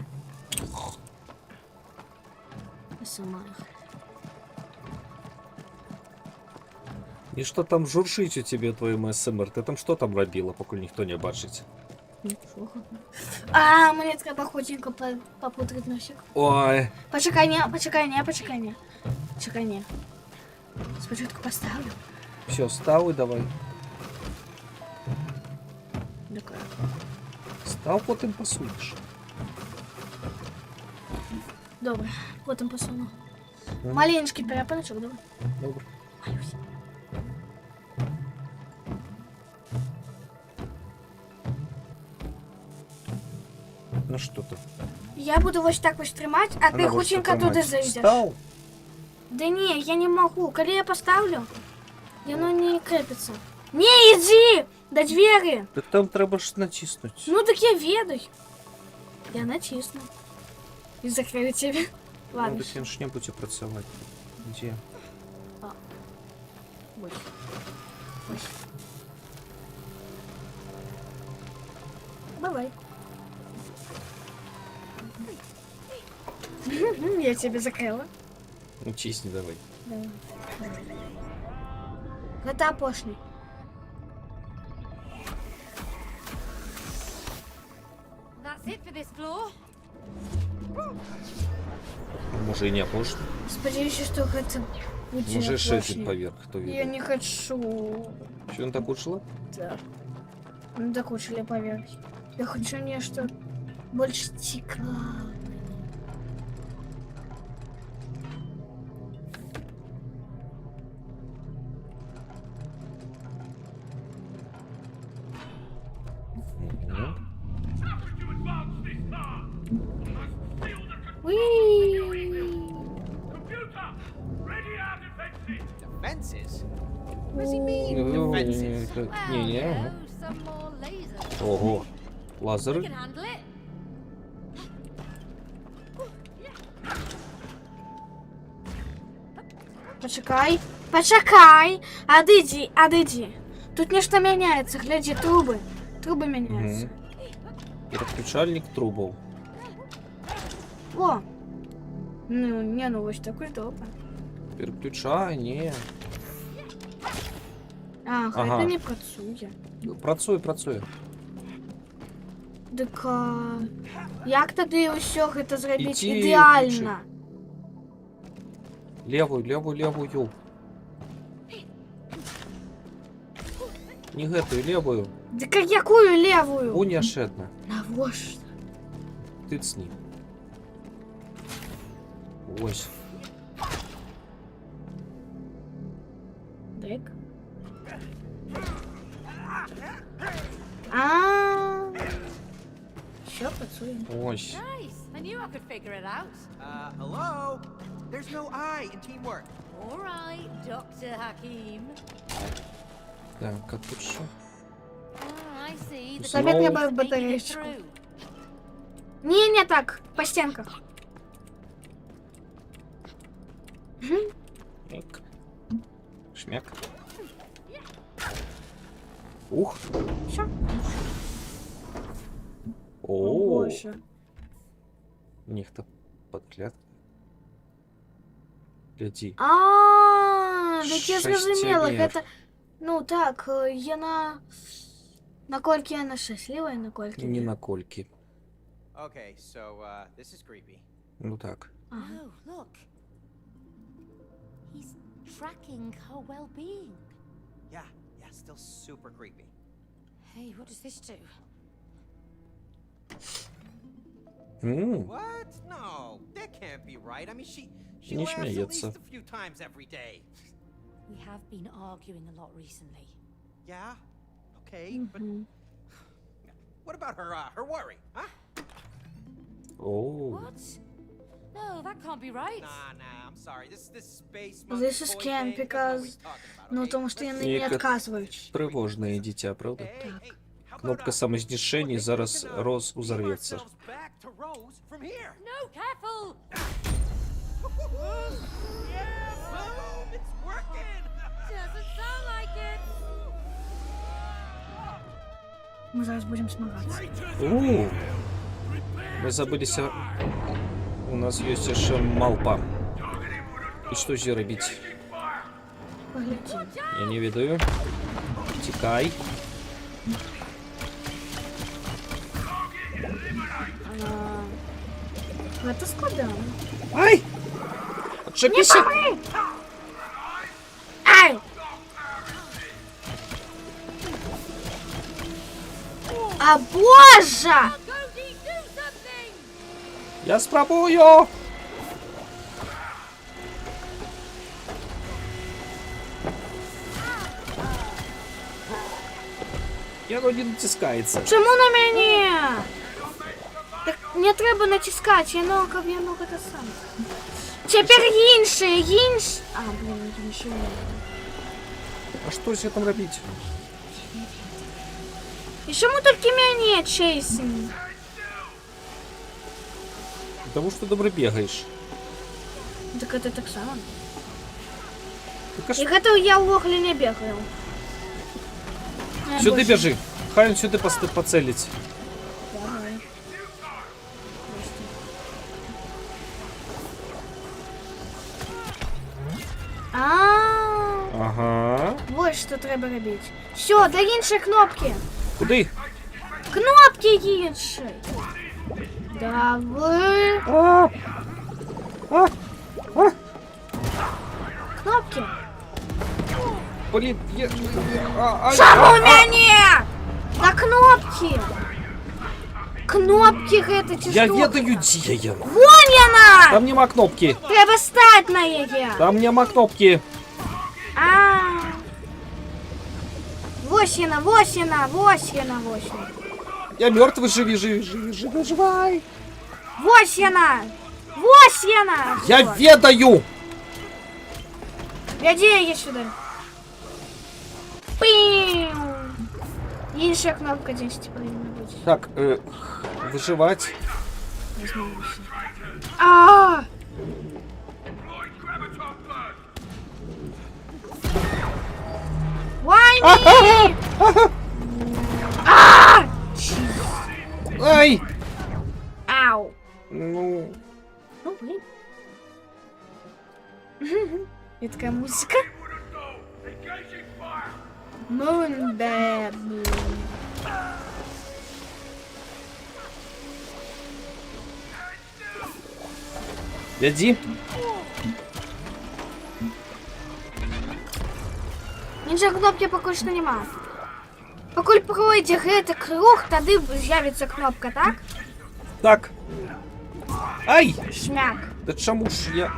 СМР. І що там журшить у тебе твоєму СМР? Ти там що там робила, поки ніхто не бачить? А, мені треба худенько попудрити носик. Ой. Почекай, не. Чекай, не. Спочатку поставлю. Все, став і давай. Дякую. Став, потім посунеш. Добре, потім посуну. Мгм. Маленький перепоночок, добре? Добре. Малюсь. Ну що ти? Я буду ось так ось тримати, а ти худенько туди зайдеш. Став? Да не, я не могу. Коли я поставлю, оно не крепится. Не, иди! До двери! Так там треба ж натиснути. Ну так я ведаю. Я натисну. И закрою тебе. Ну, Ладно. так він ж не буде працювати. Де? Ой. Ой. Давай. Я тебе закрыла. Ну, тисни давай. Давай. Это опошний. That's it for this floor. Може і не пошло. Сподіваюся, що это будет Може ще опошний. один поверх, хто Я відає. не хочу. Що він так ушло? Да. Ну так уж ли поверх. Я хочу нечто больше стекла. Мгм. Defenses? What does he mean, Ну, defenses? так, Well, ні, you ага. know, some more lasers. Ого. We Лазери? can handle it. Почекай. Почекай. Отойди. Тут нечто меняется. Гляди, трубы. Трубы меняются. Переключальник трубов. О. Ну, не, ну ось такой добре. Переключай, ні. Ага, Ага. це не працює. Працює. Так, як тоді усього це зробити Іди, ідеально? Левую. Не гэтую, левую. Да якую левую? Уняшедна. Навошь. Тыцни. Ось. Так. А. Що працює? Ось. Nice. I knew I could figure it out. Hello? There's no I in teamwork. All right, Dr. Hakim. Так, а тут що? Ah, I see. The Тобі clock треба is making it батареечку. through. Не так, по стенках. Шмяк. Шмяк. Ух. Що? О, Боже. Ніхто подгляд. Гляди. Так я зрозуміла, Шестимір. це... Ну так, я накольки я щаслива і накольки... Ні на кольки. Okay, so, this is creepy. Ну так. Ага. No, look. He's tracking her well-being. Yeah, still super creepy. Hey, what does this do? What? No, that can't be right. I mean, she Не laughs at смеется. least a few times every day. We have been arguing a lot recently. Yeah, okay, but Мгм. what about her worry, huh? О. What? No, that can't be right. Nah, I'm sorry. This space This monkey is boy scam thing, that's not what because- we're talking about, Ну, okay? тому що Let's- вони не Ні, відказують. Тривожне дитя, правда? Hey, hey, how about, Кнопка самознішення зараз we can, Роз beam узорветься. ourselves back to Rose from here? No, careful! Yeah, boom! It's working! Doesn't sound like it. Ми зараз будемо смагатися. О, мы забылись. У нас есть еще малпа. И что же робить? Поглядимо. Я не ведаю. Тікай. Гэта складана. Ай! Отшипися! Ай! А боже! Cody, do something! Я спробую! Я вроді натискається. Чому на мене? Так не треба натискати, я ногу те саме. Тепер інший. А, блін, інший. А що ще там робити? І чому тільки мене чейсим? Тому що ти добре бігаєш. Так це так само. Так а І що? гэта я в оглі не бігаю. Сюди біжи. Хай він сюди поцелить. Давай. Ага. Вот що треба робити. Все, до іншої кнопки. Куди? Кнопки інші. Давай. А! А! А! Кнопки. Блін, я... А, Чому мене? На кнопки. Кнопки гэта ці Я што? ведаю, дзе я. Вон яна! Там нема кнопки. Треба стать на яе. Там нема кнопки. Вось яна, вось яна, вось яна, вось яна. Я мертвый, живи, живай. Вось яна! Вось яна! Я Вот. ведаю. Вядзі яе сюди. Пиу! Інша кнопка десь повинна бути. Так, выживать. А! Why me? А! Ай! Ау! Ну, Ну, блин. И такая музыка. Moon Baby. веди. Іншої кнопки поки що нема. Покуль пройде гэты круг, тады з'явіцца кнопка, так? Так. Ай! Шмяк. Да чому ж я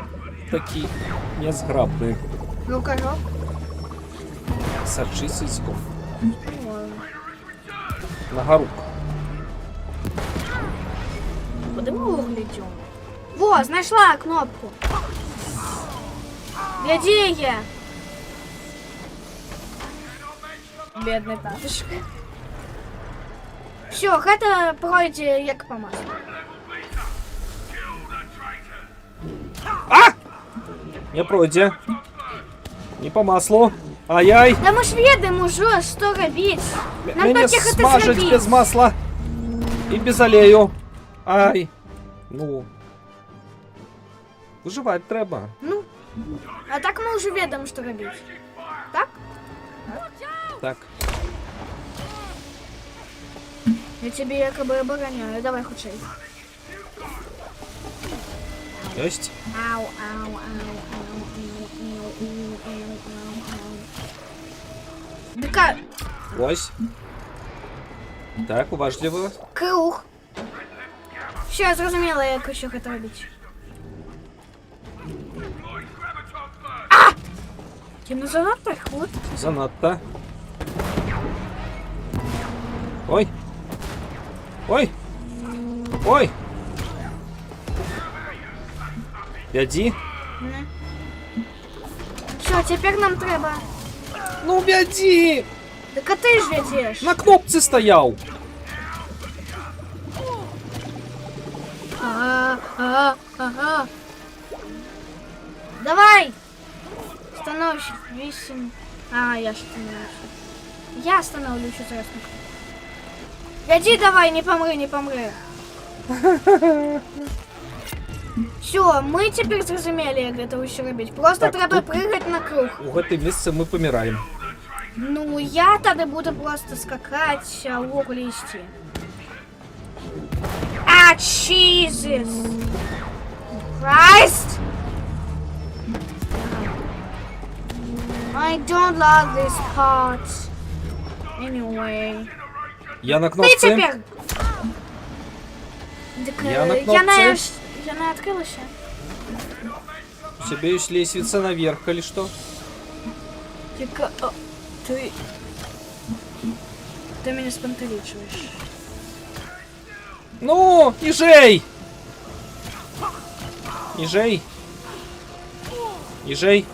такий незграбний? Рукожоп. Саджи сиську. На рук. Куди ми углядім? Во, знайшла кнопку. Гляди її. Бедный татушка. Все, гэта пройде як по маслу. А! Не пройде. Не по маслу. Ай-яй. Да мы ж ведаем уже, что робить. Нам Меня тільки гэта смажить зробить. без масла. И без олею. Ай. Ну. Выживать треба. Ну, а так мы уже ведаем, что робить. Так? Так. Я тебе якобы обороняю. Давай худшей. Есть. Ау, ау, ау, ау, ау, ау, ау. Дека Ось. Так, уважливо. круг. Все, я зрозуміла, як ще гэта робити. А! Ти не занадто ход? Занадто. Ой. Ой. Ой. Веди. Все, тепер нам треба. Ну, веди. Так а ти ж ведеш. На кнопці стояв. Ага. Давай! Становись 8. А, я становлюсь. Я становлюсь зараз. Веди давай, не помри, не помри. Все, ми тепер зрозуміли, як це усе робити. Просто Так, треба тут- пригати на круг. У гэтай місці ми помираємо. Ну, я тоді буду просто скакати в углі йти. А, Jesus Christ! I don't love this part. Anyway. Я на Ти кнопці. тепер! Так, Я на я кнопці. не открыла ще. У тебя есть лестница наверх или что? Тільки, ти мене спантеличуєш. Ну, ежей! Ежей! Ежей!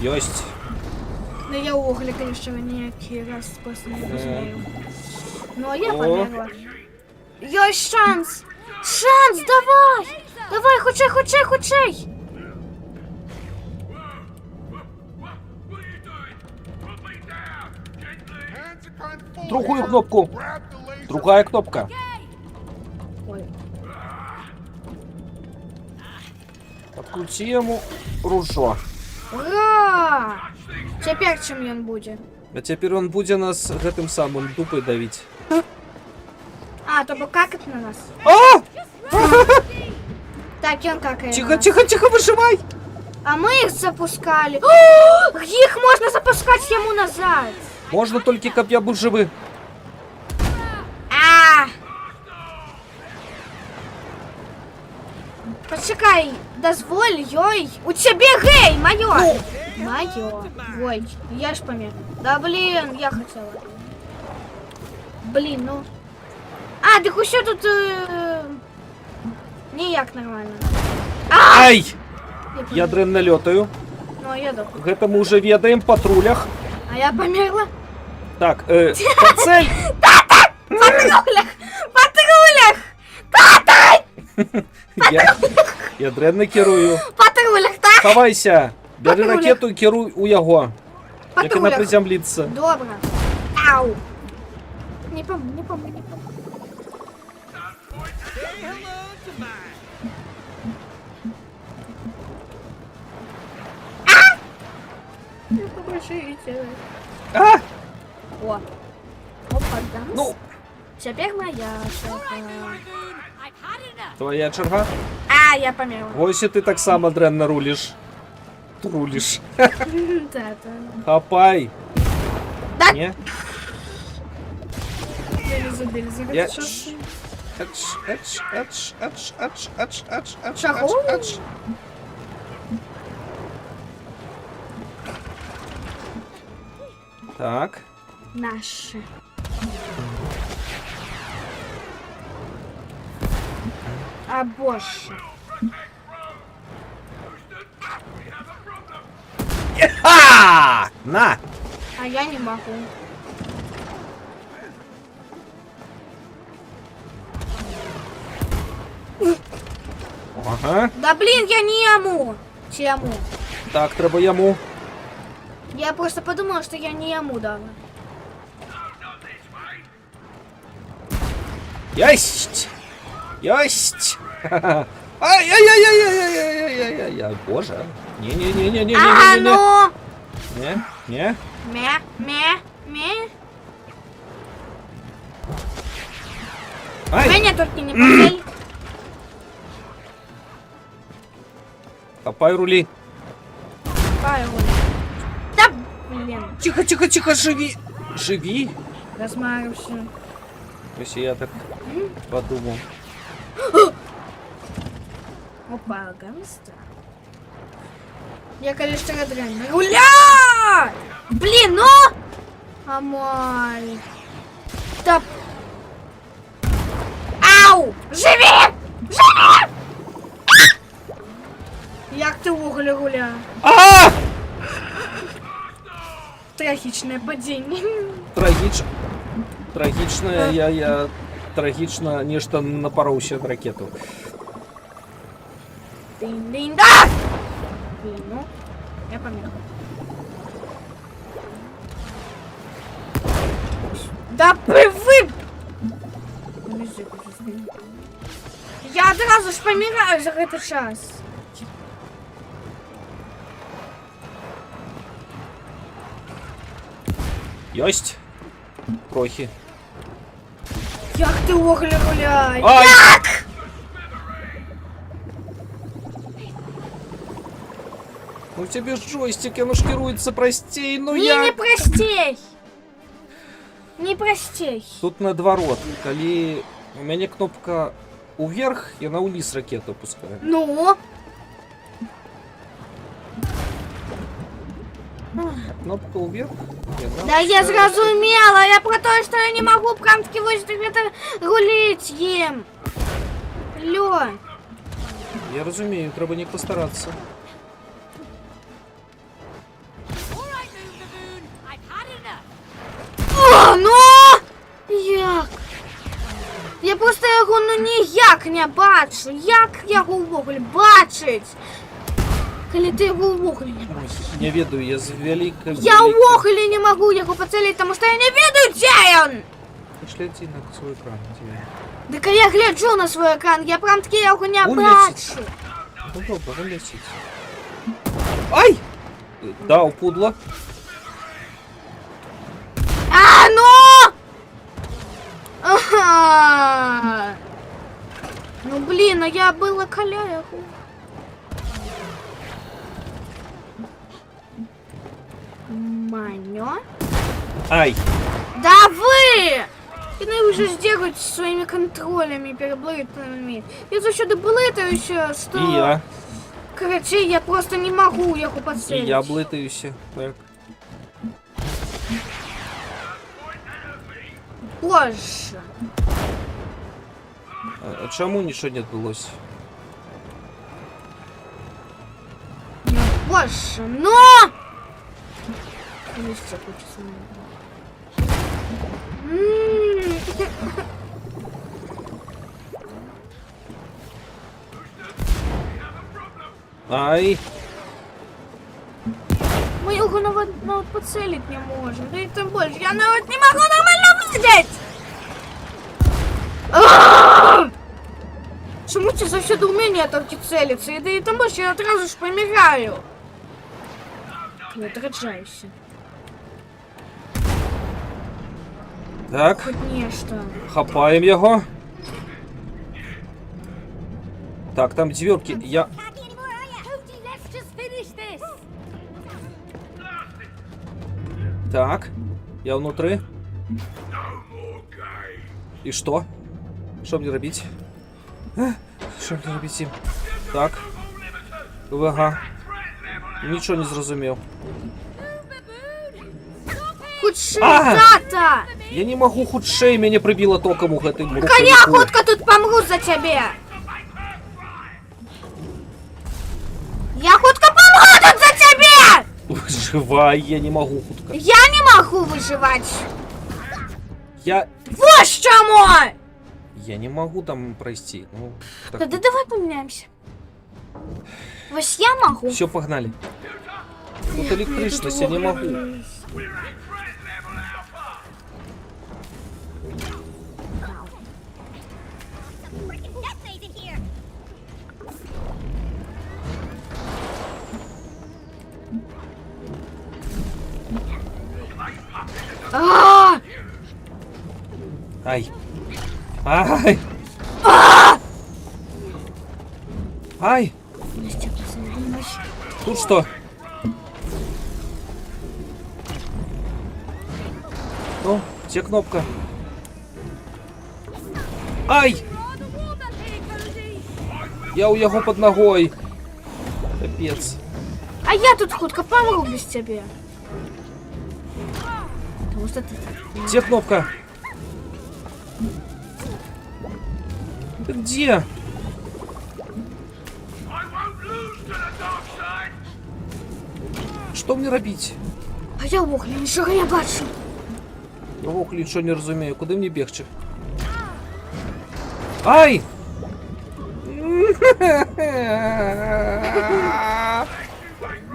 Есть. Ну я угли, конечно, ніякий раз просто не розумію. Ну а я О. померла. Есть шанс! Шанс, давай! Давай, хочей! Другую кнопку. Другая кнопка. Ой. Открути ему ружо. Ура! Тепер чим ён будзе? А теперь он будет нас гэтым самым дупой давить. А, то бо какать на нас. А! Так, ён какає. на Тихо, нас. тихо, тихо, выживай! А ми їх запускали. О, їх можна запускати йому назад. Можно только копья будь живы. А! Почекай, дозволь, йой. У тебе гей, майор. Майор. Ой, я ж помер. Да блин, я хотела. Блин, ну. А, так еще тут ніяк нормально. Ай! помер. Я дрэнна лётаю. Ну, я дох. Гэта мы уже ведаем в патрулях. А я померла. Так, цель! Патрулях! Я дрэнна керую. Патрулях, так? Хавайся! Бяры Патрулях. ракету і керуй у яго. Як яна Патрулях. приземлится. Добре. Ау. Не помню. Say hello to mine. Поможите. А! О. Опа, дамс. Ну, Теперь моя черга. I've had enough. твоя черга. А, я померла. Ось і ти так само дрэнна рулиш. Рулиш. Да. Хапай. Да. Не? Бельза. Я- Что? Шагу? Так. Наши. А боже. А! На! А я не могу. Ага. Да блин, я не яму. Тему. Так, треба яму. Я просто подумала, что я не яму дала. Есть! Есть! Ай-яй-яй-яй-яй-яй-яй-яй-яй-яй. Боже. Не-не-не-не-не-не-не-не. А, ну! Не, не. Мя. Ай! Меня только не подель. Хапай рули. Да, блин. Тихо, тихо, тихо, живи. Живи. Размарився. Если я так подумал. Опа, ганста. Я, конечно, дрянь. Гуля! Блин, ну! Амаль. Да. Ау! Живи! Живи! Як ти гуля? А! Трагічне падіння. Трагічна, я трагічна нешта напароўся на ракету. Динь-динь, да! Блин, ну, я помер. Да вы! Я одразу ж помираю за этот час. Ёсць. Трохи. Як ти оглі гуляй? Ай! Ну у тебя ж джойстик, оно ж керуется простей, ну Ні, я... не простей. Не простей. Тут наадварот, калі у мяне кнопка уверх, яна ўніз ракету пускае. Ну? Кнопка уверх, яна... Да я зразумела, я про то, что я не могу прям таки вот это гулить им. Лё. Я разумею, трэба не постарацца. All right, Moon Baboon, I've had enough. О, ну! Як? Я просто його ну ніяк не бачу. Як його увогуле бачить? Коли ти його увогуле не бачиш. Не ведаю, я з вялікай... Я увогуле не могу його поцелить, тому що я не ведаю, де він. Гляди на свой экран. Так я гляджу на свій екран, я прям таки його не Он бачу. летить. Ну добре, він летить. Ай! Да, упудло. А, ну! Ага. Ну блин, а я была коля. Манё? Ай! Да вы! І не вже здягать своїми контролями переблитаними. Я завсёды блытаюся, что... І я. Короче, я просто не могу його І поцелить. я блитаюся. Так. Боже. А чому нічого не відбулося? Боже, ну! Листья хочется. Ай! Мы его навіть поцелить не можем. Да и тем больше, я навіть не могу нормально видеть! Чому ти завсёды умение только целиться? И да и тем больше я одразу ж помираю. Не отраджайся. Так, Хоть нечто. хапаем його. Так, там дверки. Я... Happy anymore, are ya? Hooty, let's just finish this. Так, я внутри. І що? Що мені робити? Що мені робити їм? Так. Ага. Нічого не зрозумів. Худший А! тата! Я не можу худшей, мене прибило током у гэтым Коня, рухавіку. хутка тут помру за тебе! Я хутка помру тут за тебе! Выживай, я не могу хутка. Я не могу выживать! Я Вот чему! не могу там пройти. Ну, так. Тогда давай поменяемся. Вось я могу. Все, погнали. Тут электричность, я не могу. Freaking nutsays in here. А! Ай. Ай. Ай. Настя, посоединимся. Тут что? Ну, где кнопка? Ай! Я у яго под ногой. Капец. А я тут хутка помру без тебя. Потому что ты... Где кнопка? Ты где? Что мне робить? А я в окне нічого не бачу. Ох, нічого не розумію. Куди мені бігче? Ай!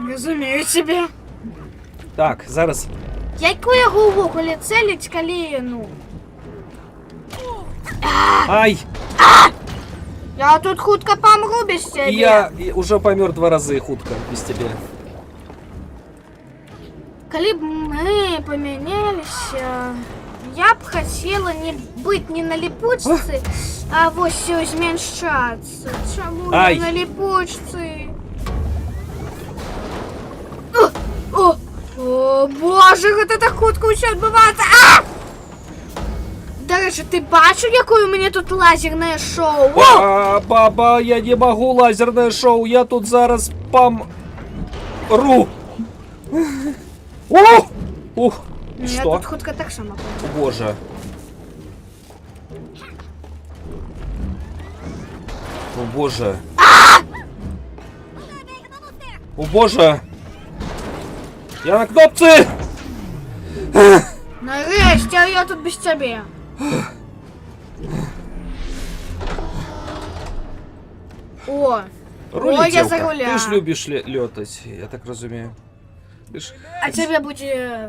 Розумію тебе. Так, зараз. Яку його в околі целить, коли, ну... Ай! Я тут хутка помру без тебе. Я уже помер 2 рази хутко без тебе. Коли б ми помінялися, я б хотіла не бути не на ліпучці, а ось зменшатися. Чому Ай. я на ліпучці? О, боже, гэта так хутка ўсё адбываецца. А! До речі, ти бачив, яке у мене тут лазерне шоу? О! Баба, я не могу лазерное шоу, я тут зараз помру. О! Ух! Ну, я Что? тут хутка так само. Боже. О боже. О боже. Я на кнопці! Нарешті, а я тут без тебе. О, Рулетелка. я за руля. Ти ж любиш льотать, я так розумію. Ти ж А тебе буде...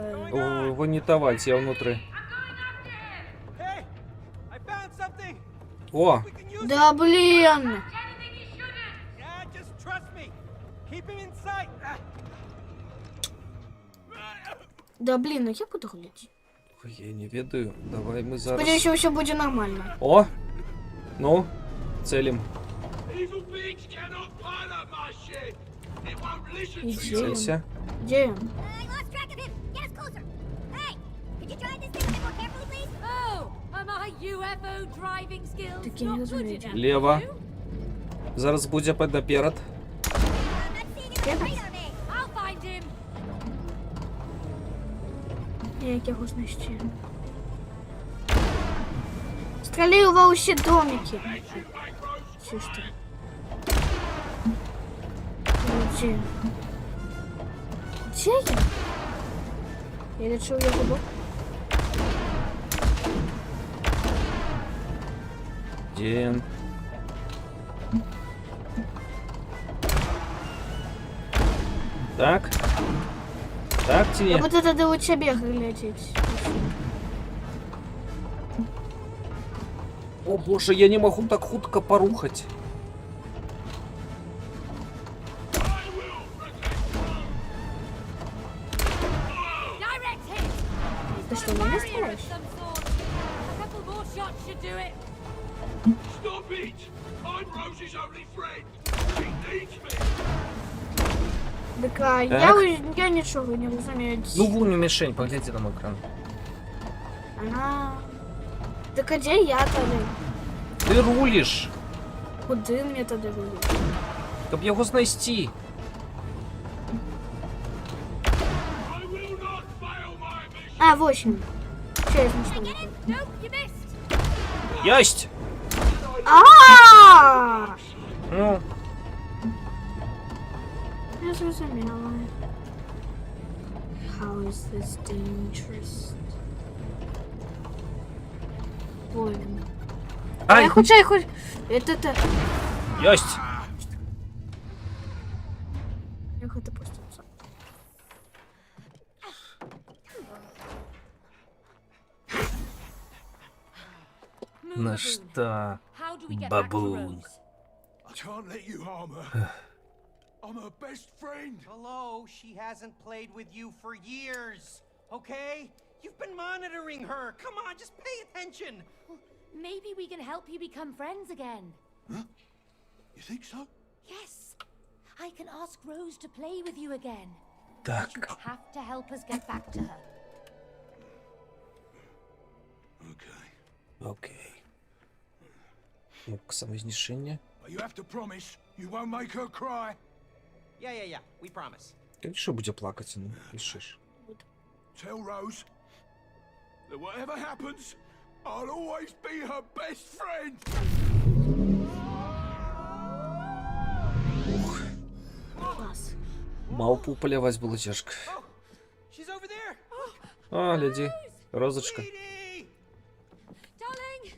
ванітувати, я внутри. Hey, I found something. О, We can use it. Да блін. Yeah, just trust me. Keep him in sight. Да блін, ну я буду гуляти. ой, я не ведаю. Давай ми зараз. Сподіваюся, все буде нормально. О! Ну, целим. Evil beings cannot pilot my ship. It won't listen to Иди. you. Целься. Де він? I lost track of him. Get us closer. Hey, could you drive this thing a bit more carefully, please? Oh, are my UFO driving skills Так я не not good розумію. enough? Лево. Зараз буде наперед. I'm not seeing him right on me. I'll find him. Я якихось знищую. Стріляю во усі домики. Чисто. Де? Де я? Я не чув його бок. Ден. Так. Так, Я тебе. буду тоді у тебе лететь. О боже, я не могу так хутко порухать. Direct hit. Ти що, мене Barrier стріляєш? of some sort. A couple more shots should do it. Stop it! I'm Rose's only friend. She needs me. Так, я нічого не розумію. Ну, вон не мишень, погляди на мой экран. Ага. Так а де я тоді? Ти рулиш. Куди мені тоді вийти? Щоб його знайти. I will not fail my mission. А, 8. Що я знайшла? Get him. Nope, you missed. Ясть! А! Ну, Я зрозуміла. How is this dangerous? Блін. ай, Я хочу... Это... ясть! Я хочу пуститься. На что? How do we get back to Baboon. Rose? I can't let you harm her. I'm her best friend. Hello, she hasn't played with you for years. Okay? You've been monitoring her. Come on, just pay attention. Maybe we can help you become friends again. You think so? Yes. I can ask Rose to play with you again. Так, You have to help us get back to her. Okay. окей. Ну-ка, самозношение. But you have to promise you won't make her cry. Yeah, we promise. Конечно, будет плакать, ну, пишешь. Tell Rose that whatever happens, I'll always be her best friend. Класс. Малпу полевать было тяжко. Oh, she's over there. А, гляди, розочка. Sweetie! Darling,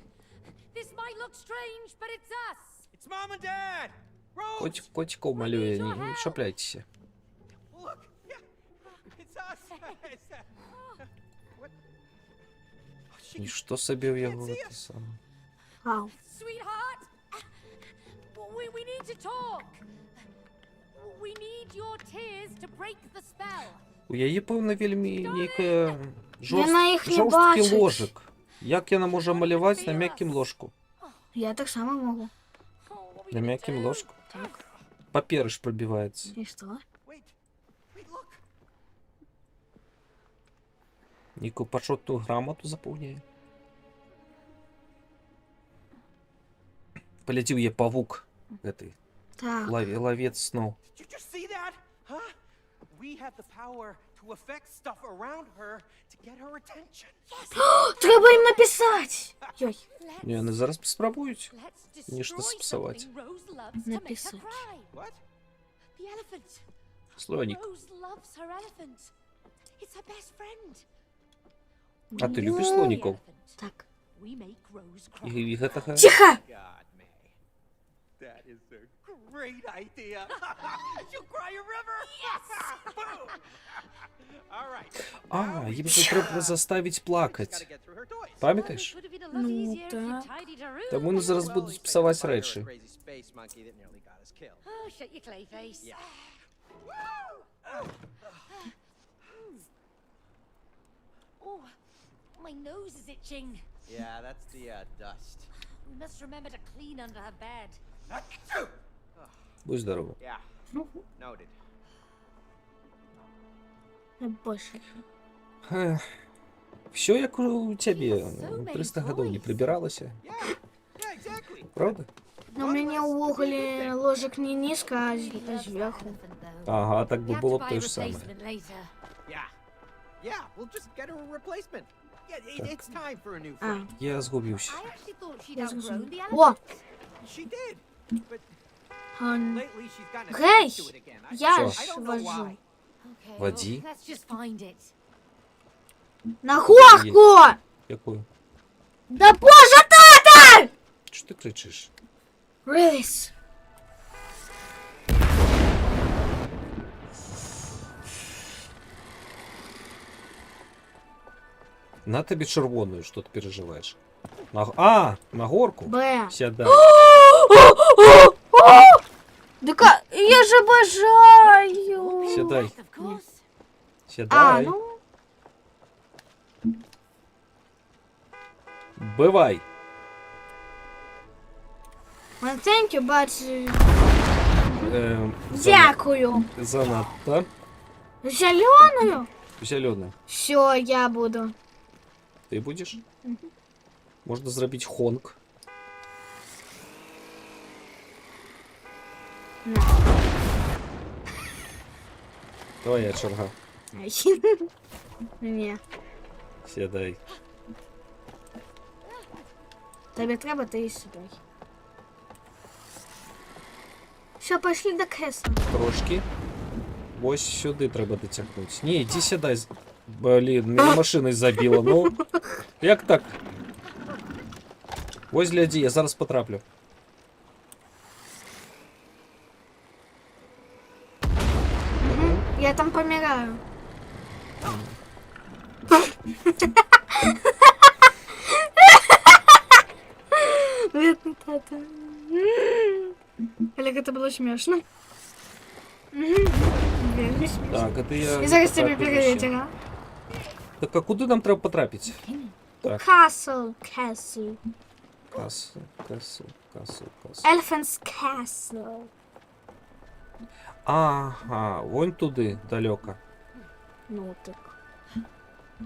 this might look strange, but it's us. It's Mom and Dad. Rose! Котиков малюю, не шапляйтесь. Look, yeah, it's us. What? Oh, И что себе в его это самое. Вау. Sweetheart, we need to talk. We need your tears to break the spell. У яе, пэўна, вельмі нейкая Яна іх не жорсткі бачыць. ложак. Як яна можа маляваць на мяккім ложку? Я так само могу. На мяккім ложку? Паперы ж прабіваецца. И что? Wait, look. Нейкую пачотную грамату запаўняе. Паляціў е павук гэты. Так. Лавец сноў. Did you just see that? Huh? We have the power to affect stuff around her to get her attention. Треба їм написати. Йой. Не, вони зараз спробують. Let's Нечто destroy спасовать. something Rose loves to make her Написать. cry. What? The elephant. Слоник. Rose loves her elephant. It's her best friend. А ти любиш The слоніків? elephant. Так. We make Rose І, cry. і гэтага... Тихо! God, May. That is a great idea. You cry a river. Yes. Boom. All right. А, їм же треба заставити Gotta плакати. get through her toys. Пам'ятаєш? Well, it would have been a lot Ну, easier if you так. tidied her room. Та вони зараз Well, будуть he's псувати making fun of her речі. crazy space monkey that nearly got us killed. Oh, shut your clay face. Yeah. Oh, my nose is itching. Yeah, that's the dust. We must remember to clean under her bed. Будь здорова. Yeah. Noted. Больше. Все як у тебе. 300 годів не прибиралася. Yeah. Yeah, exactly. Правда? Но у меня увогли ложек не низко, а сверху. Elephant, though. Ага, так We би have було to б buy те a ж саме. replacement later. Yeah. Yeah, we'll just get her a replacement. Yeah, it's time for a new А, friend. Я згубився. I actually thought she'd я outgrown зрозумів. the О! elephant. She did. But ан- lately she's gotten Гей! attached to it again. Я Що? ж I don't know вожу. why. Okay, Води. well, let's just find it. На горку! Якою? Да боже, тата! Що ти кричиш? Рейс. На тобі червоною, що ти переживаєш. На горку? Б. Сядай. Да я же обожаю. Сядай. Of course. А, Сядай. ну. Бывай. Well, thank you, but... Дякую. Занадто. Зеленую? Зеленый. Все, я буду. Ти будеш? Можна зробити хонг. На. Твоя черга. Ні. Сідай. Тобі треба, ти і сідай. Все, пошли до Кеса. Трошки. Ось сюди треба дотягнути. Ні, іди сідай. Блін, мене машиною забило. Ну, як так? Ось гляді, я зараз потраплю. Я там помираю. Бедный тата. Олег, это было смешно. Реально смешно. Так, а ти я... І зараз тебе потрапив перевірять, ще. ага. Так, а куди нам треба потрапити? Так. Castle, castle. Касл, касл, касл, касл. Elephant's castle. Ага, вон туди, далеко. Ну так.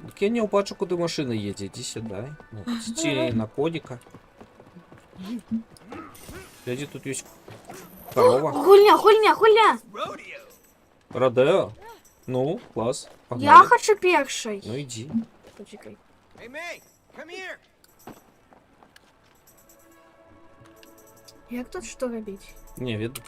Так я не бачу, куди машина їде. Іди сідай. Ну, ці на коника. Гляди, тут є корова. Гульня, гульня, гульня. Rodeo. Родео. Ну, клас. Погнали. Я хочу перший. Ну иди. Почекай. Hey, May, come here. Як тут що робити? Не, видно.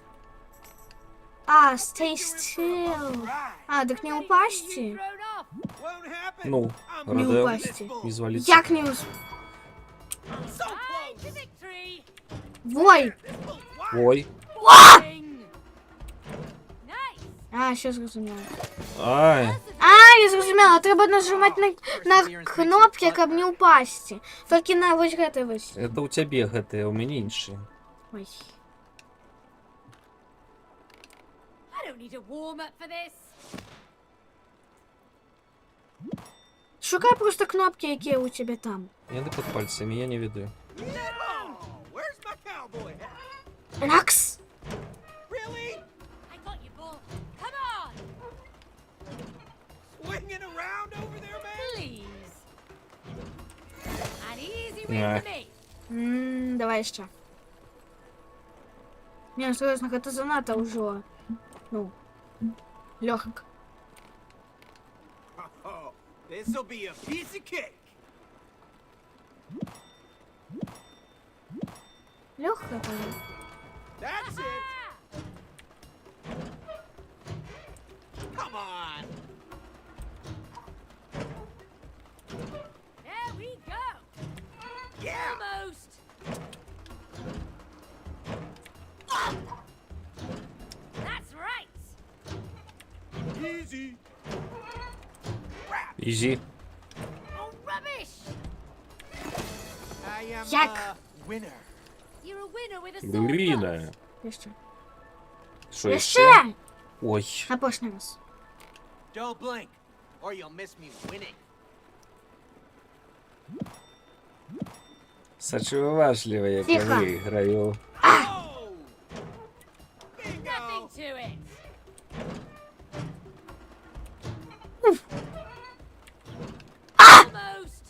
А, stay still. Right. А, так не упасти? Thrown off. Won't happen. Ну, I'm Не Родео. упасти. Не звалится. Як не ус... so Time close. to victory. Вой! Ой. Nice. А, ще зрозуміла. Ай. А, я зрозуміла, треба нажимати на кнопки, щоб не упасти. Тільки на ось гэта ось. Это у тебя гэты, а у меня іншие. Ой. I don't need a warm up for this. Шукай просто кнопки, які у тебе там. Я не під пальцями, я не веду. Oh, where's my cowboy hat? Ракс! Really? I got you, Bull. Come on, Swinging around over there, man? please. An easy win Nah. for me. Давай ще. Не, серйозно, це занадто вже. Ну, легко. Oh, this'll be a piece of cake. Легко это. That's it. Come on. There we go. Yeah. Almost. That's right. Easy. Ізі. Oh, rubbish. I am Yak. a winner. You're a winner with a sword. Блін. Ще. Що Ще! Ой. На прошлый раз. Don't blink, or you'll miss me winning. Сочувашливо, як я Тихо. виграю. Oh! Nothing Bingo! to it. Almost.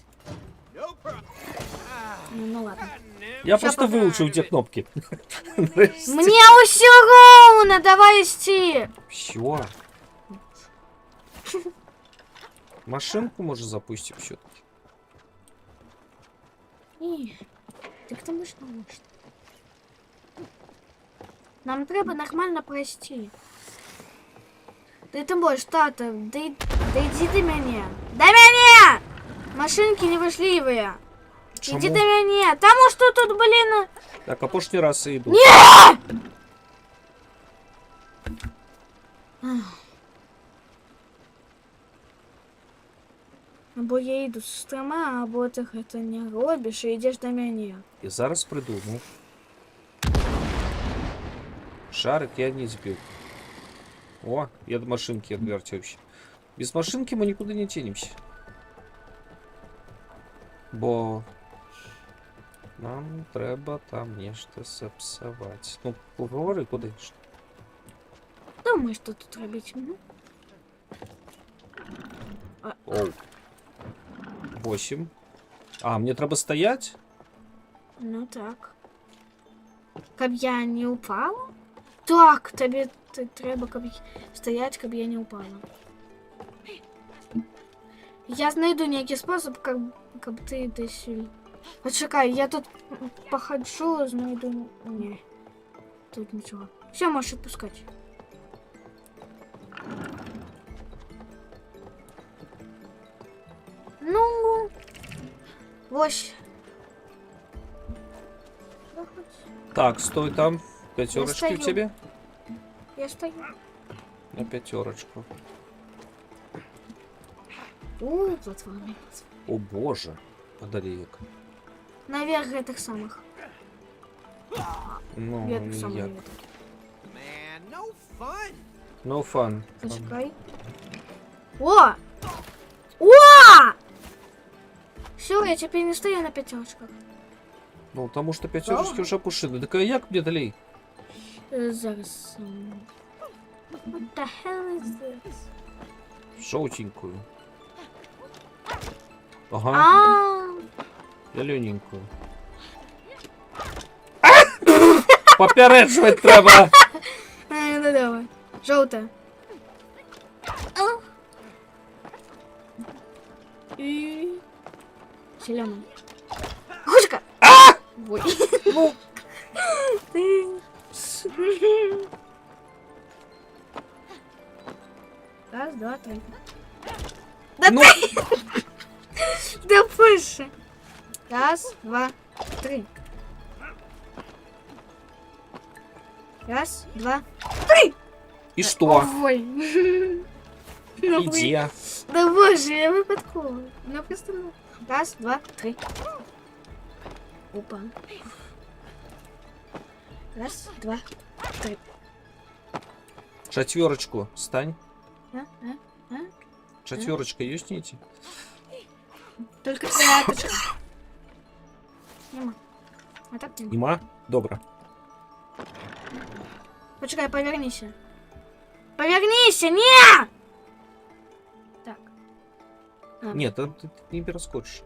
No problem. Ну ладно. Я просто вивчив ті кнопки. Мне все ровно, давай идти. Все. Машинку може запустити все-таки. Ні, так ти можна можна. Нам треба нормально пройти. Ти тим більше, тата, дойди до мене. До мене! Машинки неважливые. Чому? Иди до меня. Тому что тут, блин... Так, а пошний раз і йду. Або я йду з трьома, або ти це не робиш і йдеш до мене. І зараз придумав. Шарик я не збив. О, я до машинки відвертівся. Без машинки ми нікуди не тянемся. Бо нам треба там нечто запсувати. Ну, поговори, куди ж. Думаю, що тут робити. Мгм. Оу. 8. А, мне треба стоять? Ну так. Каб я не упала? Так, тобі треба стоять, каб я не упала. Я знайду некий способ, каб ти десь... Почекай, я тут походжу, знайду... Не, тут нічого. Все, можеш відпускати. Ну, ось. Так, стой там. Пятерочки стою. в тебе? Я стою. На пятерочку. Платформа. О боже. Подарик. Наверх этих самых. Ну, Веток самых. ніяк. Man, no fun. No fun. Зачекай. О! О! Все, я теперь не стою на пятерочках. Ну, тому що пятерочки вже пушили. Так а як мне дали? Зараз. What the hell is this? Жовтенькую. Ага, А, зелененькую. Попереджувати треба. ну давай. Желтая. И... Зеленая. Гушка! Ой. Ну. Ты... Раз, два, три. Да Ну, да больше. Раз, два, три. Раз, два, три. і що? Ой. Ну, вы- Іде. Да боже, я випадково. Ну просто ну. Раз, два, три. Опа. Раз, два, три. Четверочку стань. А? Четверочка есть нити? Только пяточка. Нема. А так нема. Нема? Добре. Почекай, повернися. Повернися, ні! Так. А, Ні, ти не перескочиш.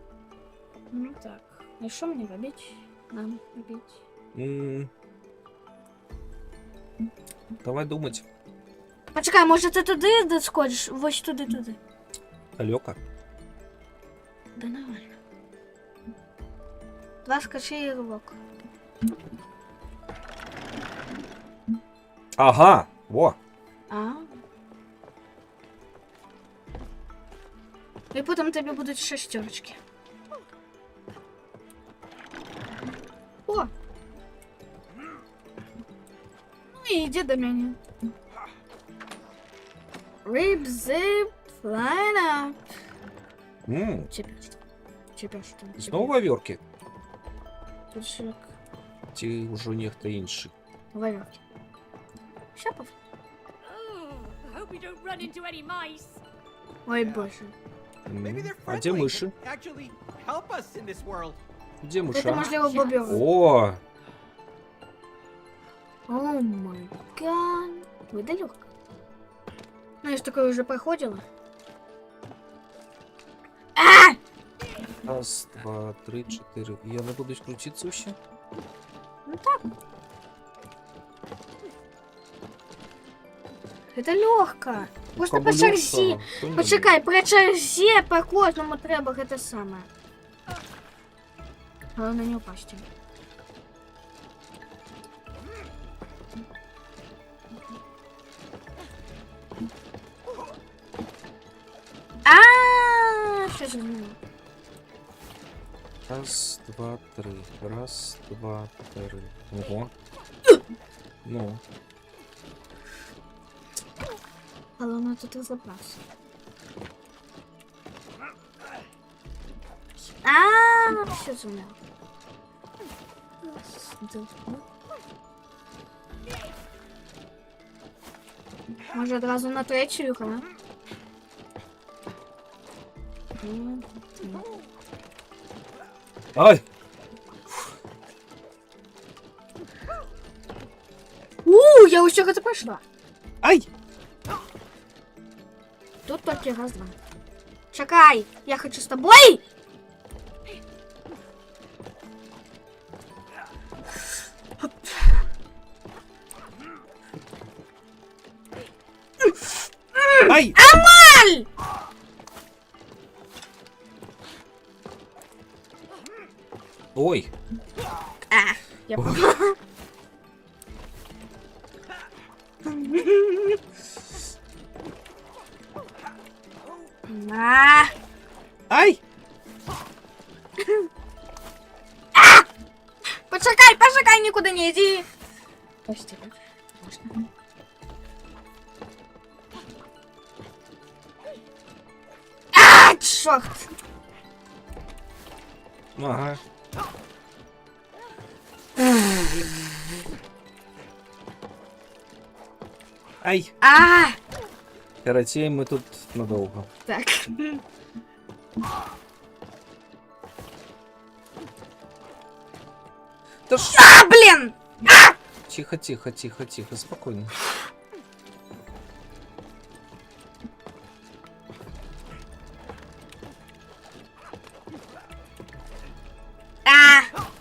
ну так. І що мені робити? Нам робити. Давай думать. Почекай, може ти туди доскочиш? Ось туди. Далеко. Да нормально. Два скачи і рывок. Ага, во. А. І потім тобі будуть шестерочки. О! Ну і йди до мене. Rip, zip, line up. Теперь что? Знову ваверки? Тут шик. Ті вже ніхто інший. Ваверки. Шапов. Oh, I hope we don't run into any mice. Ой, боже. Maybe they're А де friendly. миші? Actually, help us in this world. Де Это миша? можливо бобер. О! О май гад. Вы далеко. Ну, я ж такое уже проходила. Раз, два, три, чотири. Я не буду крутитися ще? Ну так. Это легко. Просто по черзі. Почекай, по черзі, по кожному треба це саме. Головне не упасть. Що ж мені? Раз, два, три. Раз, два, три. Ого. Ну. Головне тут розібратися. Що ж мені? Може одразу на третю юхала? Ай! Я ось цього це пройшла. Ай! Тут тільки раз-два. Чекай, я хочу з тобою. Ай! Амаль! Ой! Я поняла. На. Ай! Почекай, нікуди не йди. Ось тебе. Можна. Чорт. Ага. Ай! Короче, мы тут надолго. Так. Да ш... Блін! Тихо, тихо, тихо, тихо, спокойно.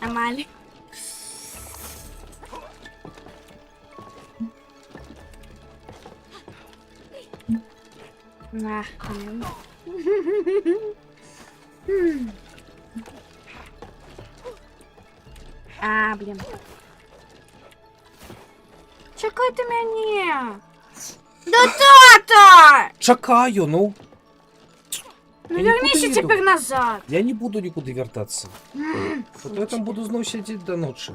Амаль. На, блин. Блін. Чекайте мене. Да тата! Чекаю, ну. Ну Я нікуди вернися не тепер йду. назад. Я не буду нікуди вертатися. Вот я там буду знову сидіти до ночі.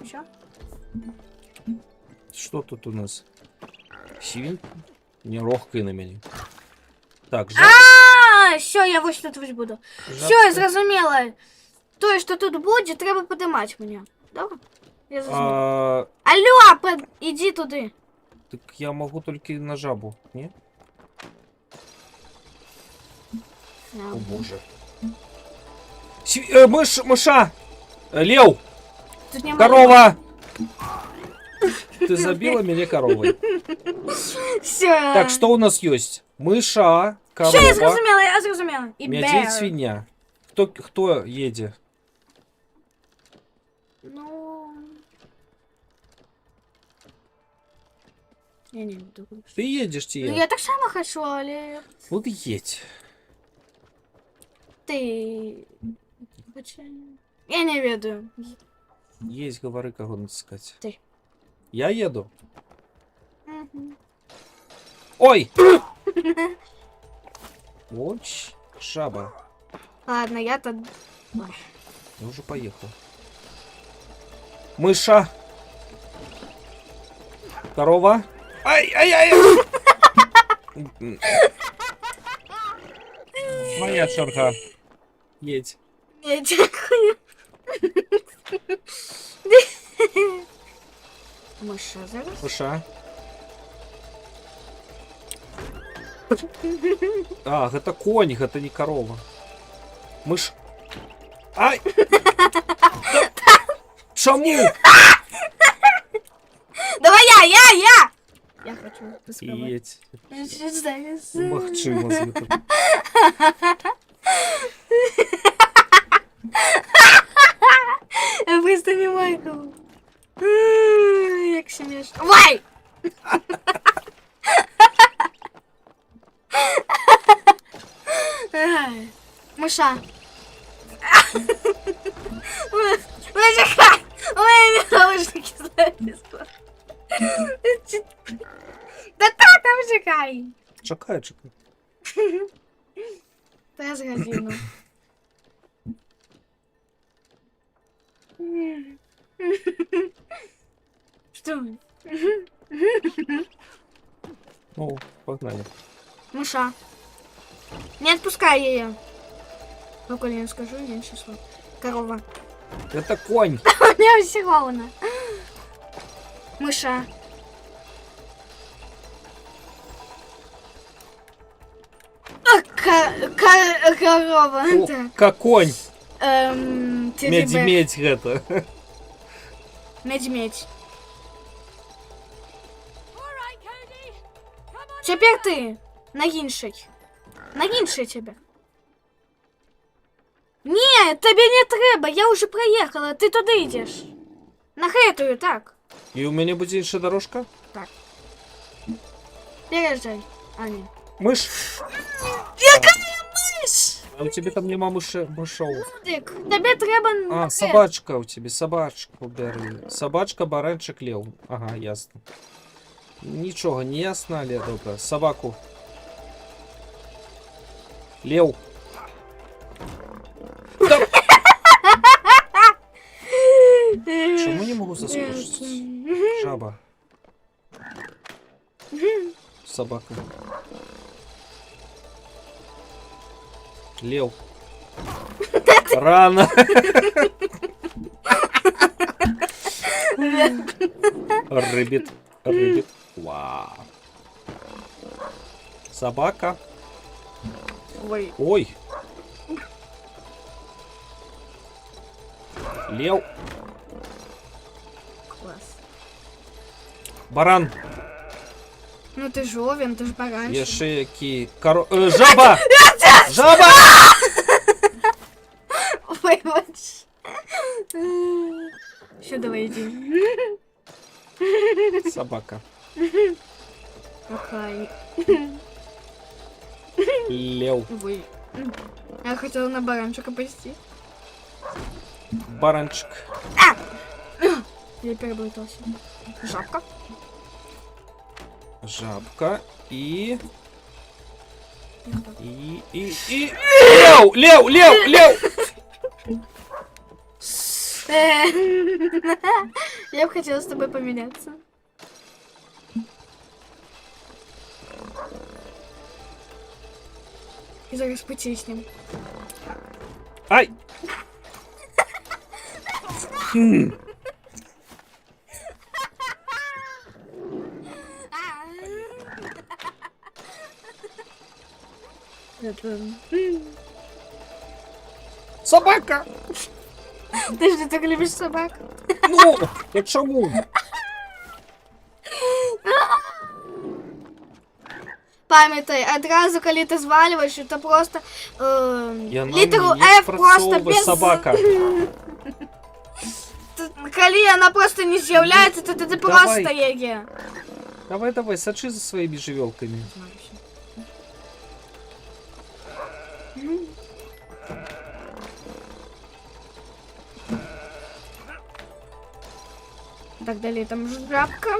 Що? Що тут у нас? Сівін? Не рог кине мені. Так, Все, я ось тут ось буду. Все, я зрозуміла. То, що тут буде, треба подимати мене. Добре? Я зрозуміла. Алло, іди туди. Так я могу только на жабу, не? О боже. Мыша! Лев! Тут нема Корова! Ты забила меня коровой. Все. Так, что у нас есть? Мыша, Все, я корова, зрозуміла. І медведь, бер. свинья. Кто едет? Ну... Я не буду. Ты едешь, Ну, Тия? я так само хочу, але... Вот едь. Ти... Я не ведаю. Есть, говори, кого натискать. Ты. Я еду. Мгм. Ой! Оч, жаба. Ладно, я то... Я уже поехал. Мыша. Корова. Ай! Моя черга. Едь. Я дякую. Миша зараз? Мыша. А, это конь, это не корова. Мыш. Ай! Чому? Давай я! Я хочу поспробувати. Едь. Що зараз? Махчима звідти. Я просто не могу. Як смішно. Вай! Миша. Почекай! У мене наушники завісли. Та там чекай. Чекай. Та я з газину. Что? Ну, погнали. Мыша. Не отпускай ее. Ну-ка, я скажу, я число. Корова. Это конь. У меня всего она. Мыша. Корова. О, Так. как конь. Тебе- Медь это. Медь. All right, Cody. Come on. Теперь ты. На інший. На інший тебе. Ні, тобі не треба, я вже проїхала, ти туди йдеш. На хетую, так. И у меня будет еще дорожка? Переезжай. А, ні. Мышь. Яка миш? А у тебя там нема мышов. Дик, тобі треба на А, хет. собачка у тебя, собачку бери. Собачка, баранчик, лев. Ага, ясно. Нічого, не ясно, але добре. Собаку. Лев. Да. Чому не можу заскочить? Жаба. Собака. Лев. Рано. Рыбит. Вау. Собака. Ой. Ой. Лев. Клас. Баран. Ну ти ж овен, ти ж баранчик. Є ще які... Жаба! Жаба! Ой, бач. Що, давай йди. Собака. Окей. Лев. Ой. Я хотела на баранчика пойти. Баранчик. Я переблытался. Жабка. Жабка. И... Лев! Я бы хотела с тобой поменяться. І зараз потиснем. Ай! Хм. Собака! Ти ж не так любиш собак? Ну, я чому? Пам'ятай, одразу, коли ти звалюєш, то просто Я на літеру мені F просто спрацьовує без... собака. Коли вона просто не з'являється, то ти Давай. просто є. Давай, давай, сочи за своими живелками. Так, далі там жабка.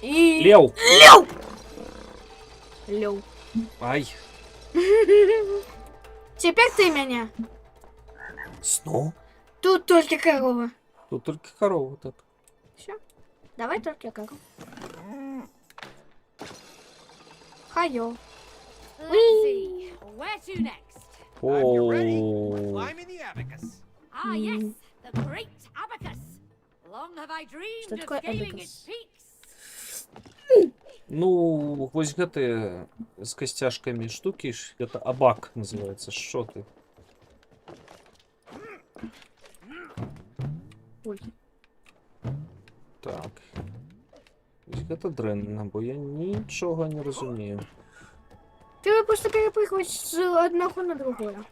І... Лев! Лев! Лев. Ай. Теперь ты меня. Снова? Тут только корова. Тут только корова так. Все. Давай только корову. Хайо. Let's see. Where to next? I'm you ready? О, Climbing the abacus. Ah, yes, the great abacus. Long have I dreamed Что of такое scaling abacus? its peaks. ну, ось гэты с костяшками штуки, это абак называется. Что ты? Ой. Так. Ось гэта дрэнна, бо я нічога не разумею. Ты просто перепрыгиваешь с одного на другое.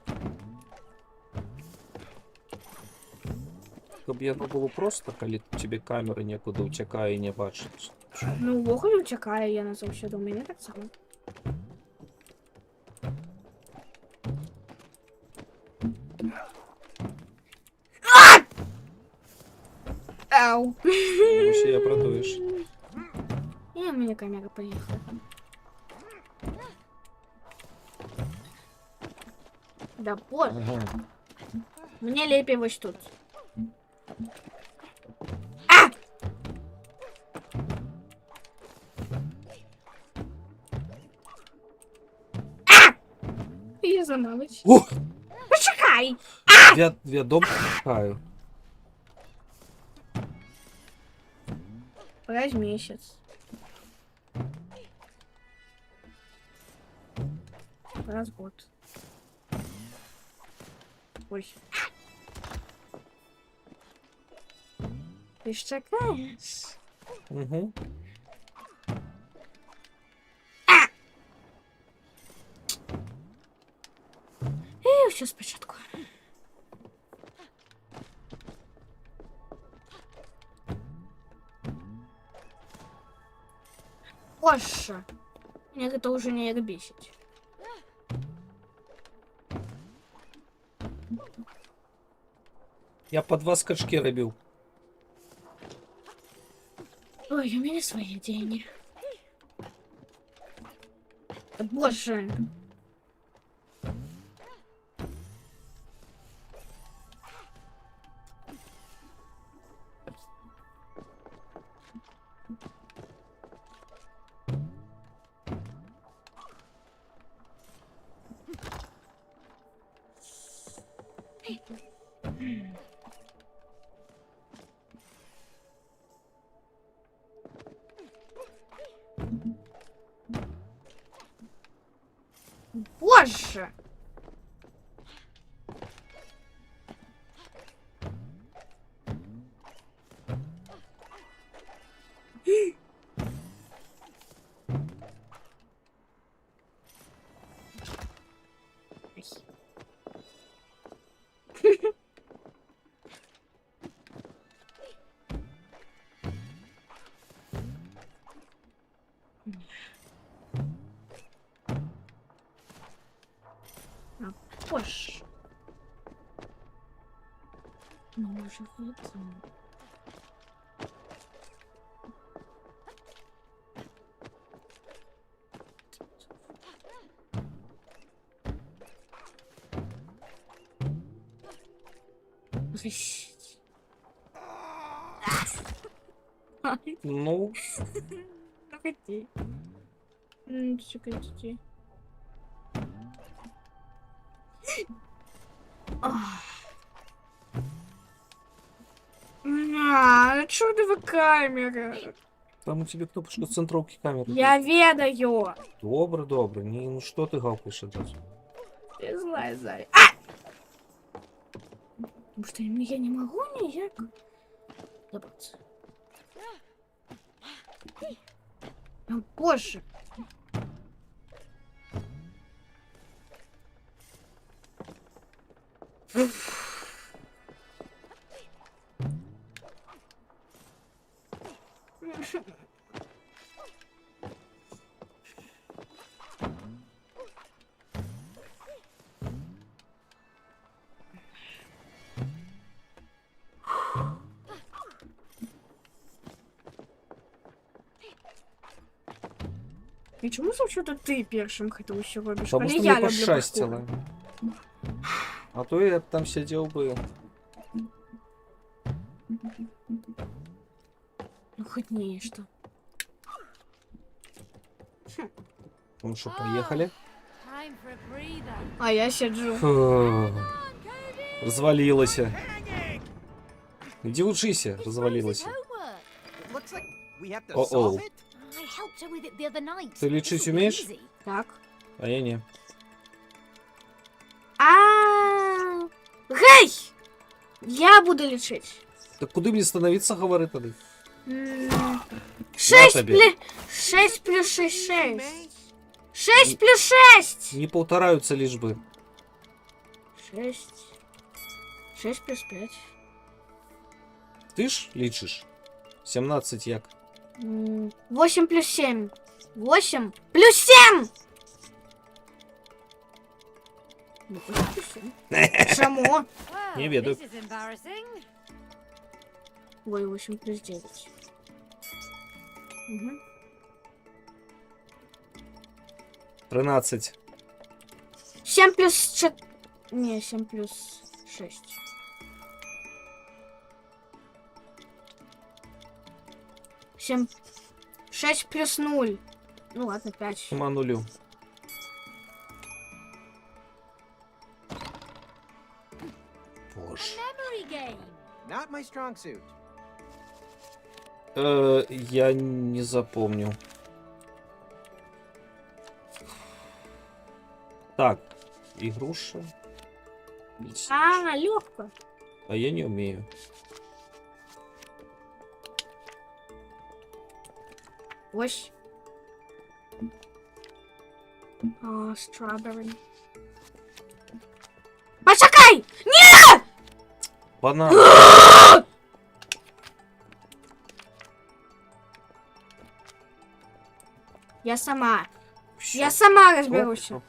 Каб яно было просто, калі тебе камеры некуды ўцякае і не бачыць. Ну, вогонь чекає, я на завжди у мене так само. Ау. Ось я про тое ж. І у мене камера поїхала. Да боже, Ага. мені лепі ось тут. Я замалась. О! Почекай! Вядома чекаю. Раз в месяц. Раз в год. Ой. Ты ж чекаешь? Угу. І все спочатку. Боже, меня это уже не бесит. Я по 2 скачки робив. Ой, у меня свои деньги. Да боже. Боже! Боже. Ну, может быть. Ну, Ходи. Чекайте. Чудова камера. Там у тебе кнопочка центровки камеры. Я ведаю. Добре, добре. Ні, ну що ти гавкаєш одразу? Ты злая, Зая. Потому что я не могу никак добраться. Боже. І чому завжди ти першим хотів робиш? Тому що мені пощастило. А то я б там сидів би. Ну хоть не что. Ну що, поїхали? Time for a breather. А я сиджу. Фу. Розвалилося. Іди учися, розвалилося. Homework. It looks like we have to Uh-oh. solve it. I helped her with it the other night. Ты лечить This'll be умеешь? easy. Так. А я ні. Гей! Я буду лечить. Так куди мені становиться, говори тоді? 6 тобі. плюс 6 плюс 6 6. 6 плюс 6. Не повторяються лиш би. 6. 6 плюс 5. Ти ж лічиш? 17 як? 8 плюс 7. 8 плюс 7! Ну, 8 плюс 7. Чому? Well, Не ведаю. this is embarrassing. Ой, 8 плюс 9. Угу. 13. 7 плюс 4... Не, 7 плюс 6. 7... 6 плюс 0. Ну ладно, 5. Нема нулю. Боже. Memory game. Not my strong suit. Я не запомню. Так, игруша. Легко. А я не умею. Ось. Strawberry. Почекай! Банан. Я сама. Всё. Я сама разберусь. Оп,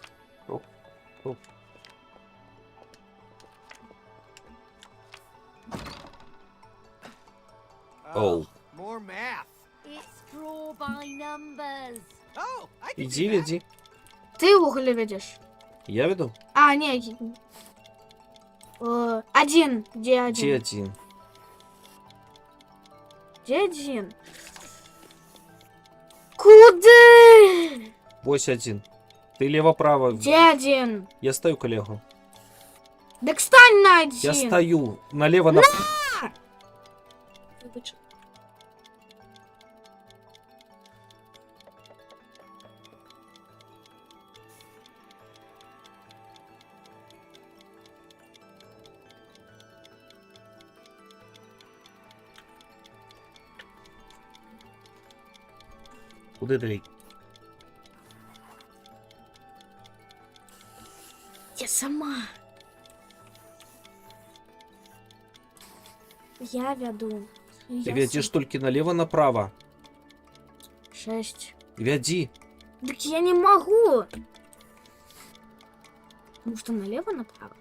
оп, оп. Оу. More math. It's draw by numbers. Oh, I can Иди, do that. веди. Ты уголь ведешь. Я веду? Не. Один. Где один? Где один? Где один? Куда? Ось один. Ты лево-право. Где один? Я стою, коллегу. Так стань на один. Я стою. Налево, на... Куди далі? Я сама. Я веду. Ты ведешь только налево-направо. 6. Веди. Так я не могу. Потому что налево, направо.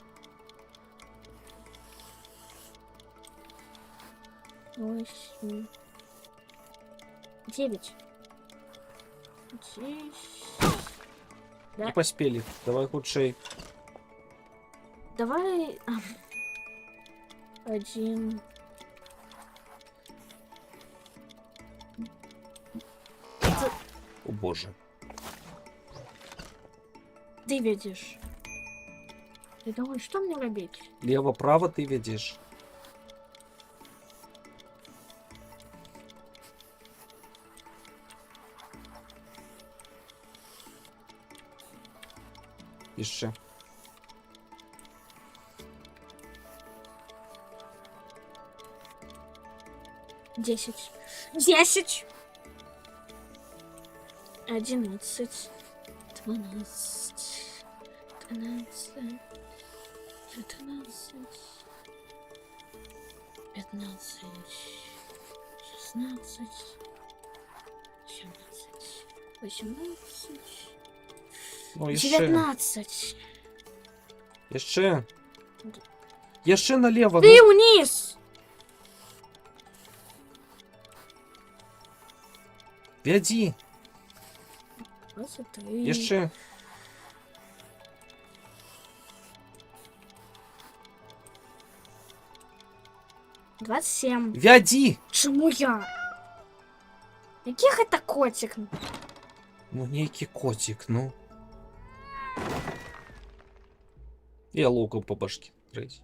8. 9. 10. Не поспели. Давай худшей. Давай. 1. боже. Ты видишь. Ты думаешь, что мне робить? Лево-право ты видишь. Еще. Десять. 11. 12. 13. 15. 16. 17. 18. Ну, еще. 19. Еще. Еще налево. Ты вниз! Веди. 23. Еще. — 27. Веди. Чому я? Яких это котик? Ну, некий котик, ну. Я луком по башке. Трейс.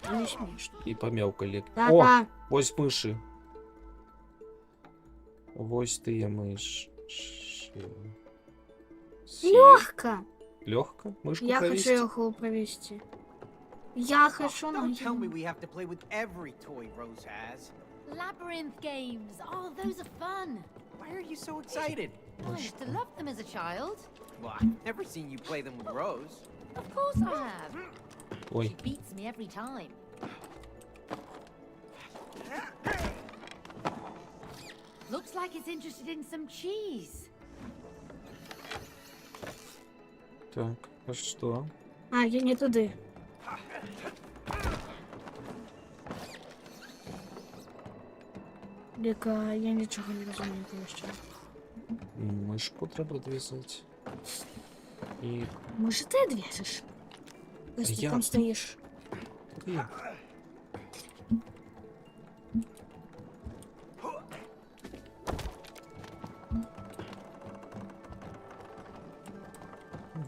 Это не смешно. И помявкали. Да, О, да. ось мыши. Ось ты мышь. Легко. Легко? Мышку Я провести? хочу его провести. Я хочу, но Don't tell me я... we have to play with every toy Rose has. Labyrinth games. Oh, those are fun. Why are you so excited? I used to love them as a child. Well, I've never seen you play them with Rose. Of course I have. Ой, She beats me every time. Looks like it's interested in some cheese. так, а что? А, я не туди. Ліка, я нічого не розумію, що. Мышку треба двигать. И... Може, ти двіжиш? Ось ти Я- там стоїш. и-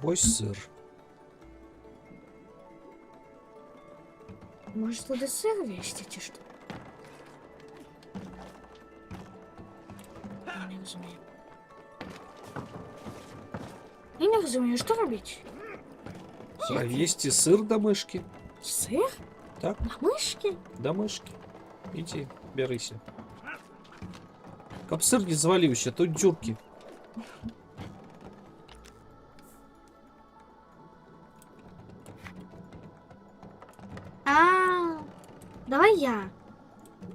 Ось сыр. Може, туди сир вішти, чи що? Я не розумію. Я не розумію, що робити? Завести сыр до мышки. Сир? Так, На мишки? до мышки. Иди, берися. Каб сыр не завалився, тут дюрки. А, давай я.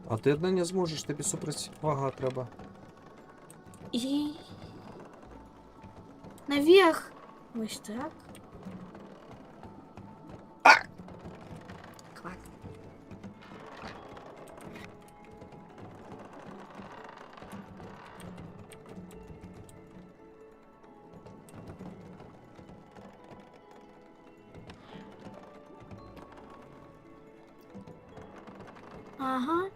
А ти одна не зможеш, тобі супротивага треба. И наверх. Ось так. Квак. Ага.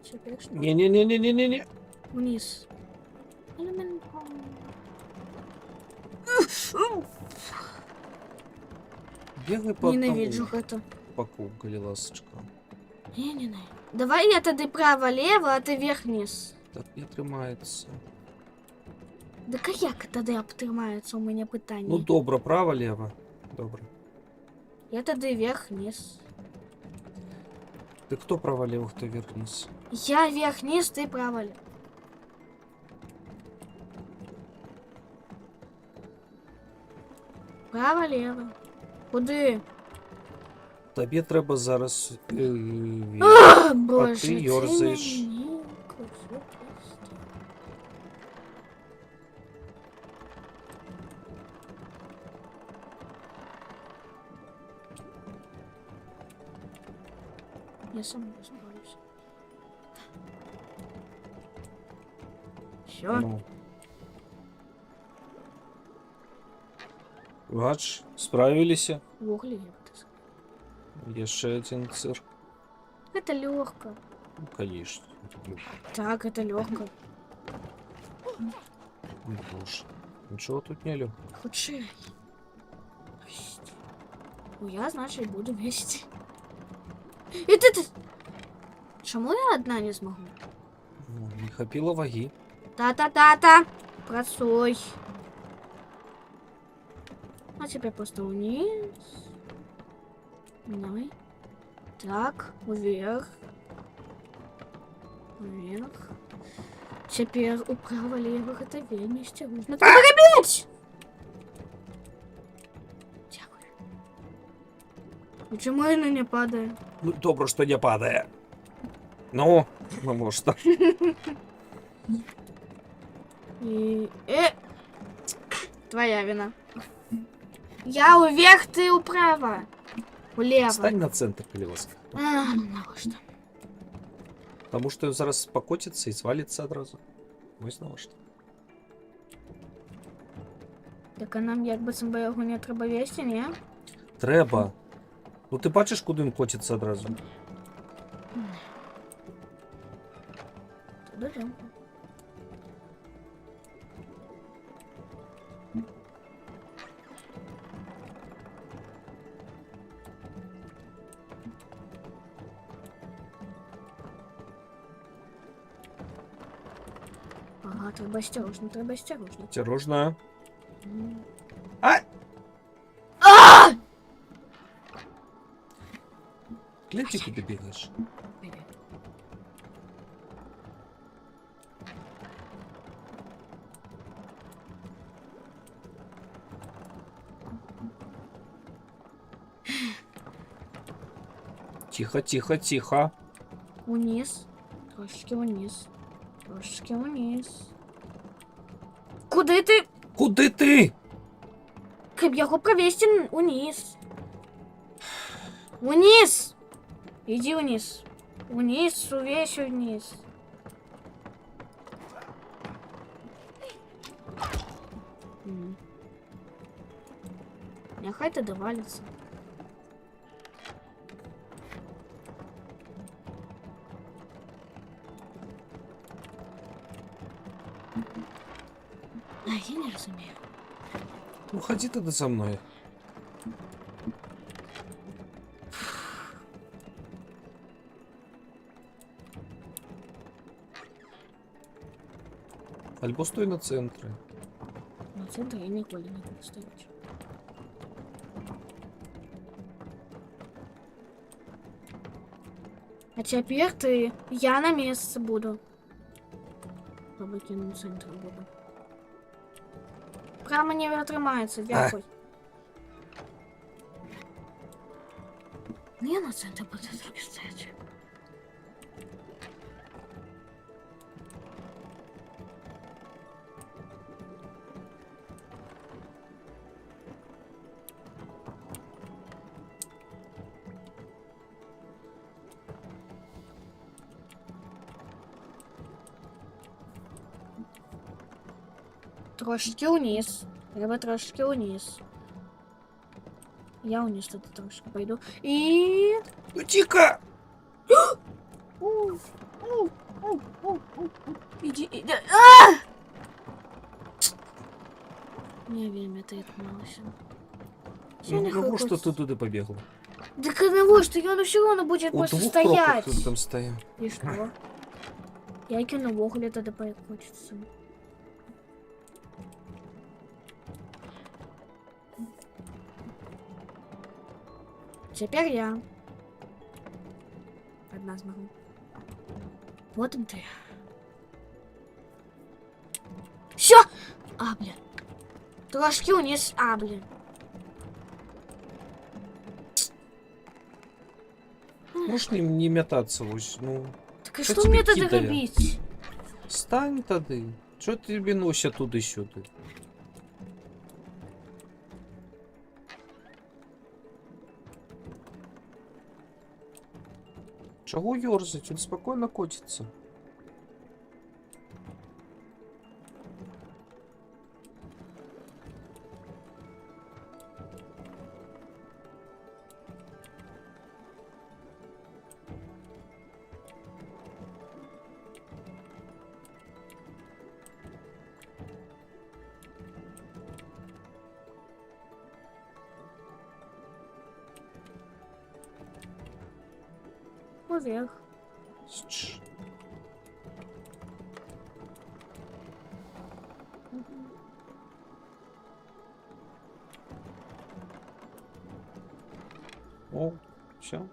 Теперь что? Не-не-не-не-не-не. Вниз. Элемент. Бегай по Ненавижу одному. это. По кругу, ласочка. Я ненавижу. Давай я тогда право-лево, а ты вверх-вниз. Так не тримається. Да як тоді обтримається у мене питання? Ну добре, право-лево. Добре. Я тоді вверх-вниз. Ти хто право-лево, хто вверх-вниз? Я вверх-вниз, ти право-лево. Право-лево. Куди? Тобі треба зараз... А, Боже, ти ёрзаєш. мені кусок просто. Я сам розберусь. Все. Ну. Бач, справилися. Вуглі, як ти сказав. Є ще один сир. Это легко. Ну, конечно. Так, это легко. Ой, боже. Нічого тут не лю. Хоче. Ну, я, значить, буду вместе. І ти. Чому я одна не змогу? Ну, не хапіло ваги. Та-та-та-та. Працуй. А теперь просто вниз. Давай. Так, вверх. Вверх. Теперь управо-лево это вместе. Нужно торопить! Дякую. Почему она не падает? Ну, добре, що не падає. Ну, може так. И... Твоя вина. Я вверх, ты управо. Влево. Стань на центр, колеса. Ну что? Тому що зараз покотиться і свалиться одразу. Ось на що. Так а нам якби себе його не треба вести, ні? Треба. Ну ти бачиш, куди він котиться одразу? Туди. Ага, треба осторожно, треба осторожно. Осторожно. А! Гляньте, куди бігаєш. Тихо, тихо, тихо. Униз. Трошечки вниз. Трошечки вниз. Куди ти? Куди ти? Щоб його провести униз. Вниз! Иди вниз. Вниз, увесь вниз. Нехай ты довалится. А, я не разумею. Ну ходи тогда за мною. Альбо стой на центрі. На центре я ніколи не буду стоять. А теперь ты. Я на месте буду. Побыть на центре буду. Прямо не витримається, дякую. Ну я на центр буду стоять. Трошечки вниз. Треба трошечки вниз. Я вниз тут трошки пойду. И... Ну тихо! Иди, иди. Не время ты отмалась. Ну кого что ты туда побегла? Да кого что он все равно будет У просто двух стоять. кропок там стоял. И что? Я кину в уголе тогда хочется. Теперь я. Одна смогу. Вот он ты. Все! А, блин. Трошки вниз. А, блин. Можешь не метаться, ось, ну. Так и Що что тебе мне тогда кидає? робить? Стань тоді. Що тобі носять туди-сюди? Чого ёрзать? Он спокойно котится. наверх. Чш. О, все.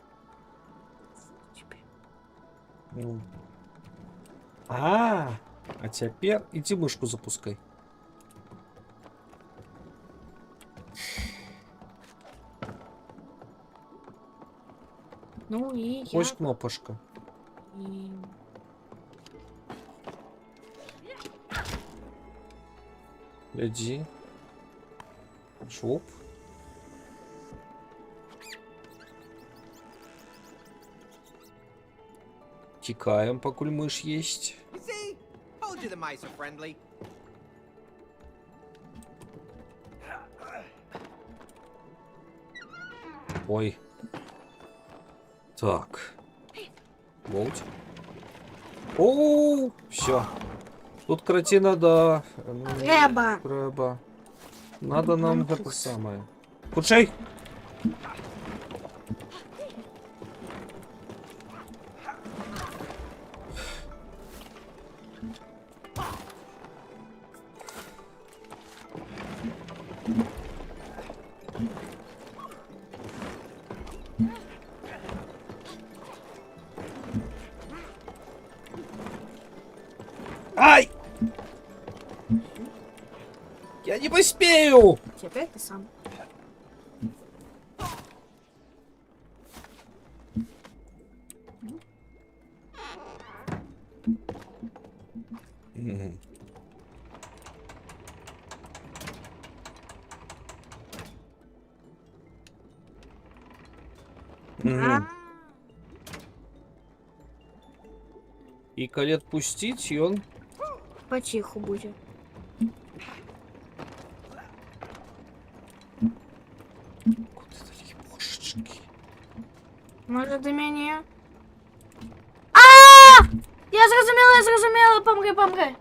Ну. А теперь иди мышку запускай. Ну и Ось я... кнопочка. И... Гляди. Шоп. Тикаем, покуль мышь есть. You see? Told you the mice are friendly. Ой. Так. Болт. О, все. Тут картина, да. Треба. Треба. Надо нам это самое. Худшей! Ай! Я не поспею! Теперь ты сам. Мгм. Мгм. И коли отпустить, и он... Потиху будет. Куда такие бошечки? Може до мене? А! Я зрозуміла, помри.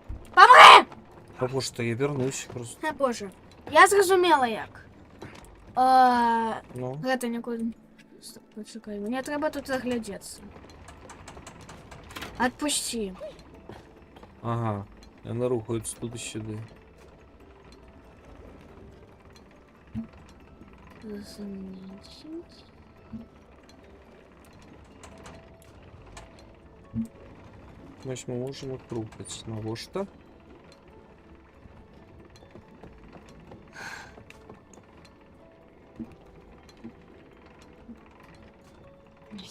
Потому что я вернусь просто. Боже. Я зрозуміла як. Ну, Гэта нікуди. Стоп, почекай. Мені треба тут заглядеться. Отпусти. ага. Она рухается туди-сюди. Значить. Значит, мы можем отрухать. На вот что?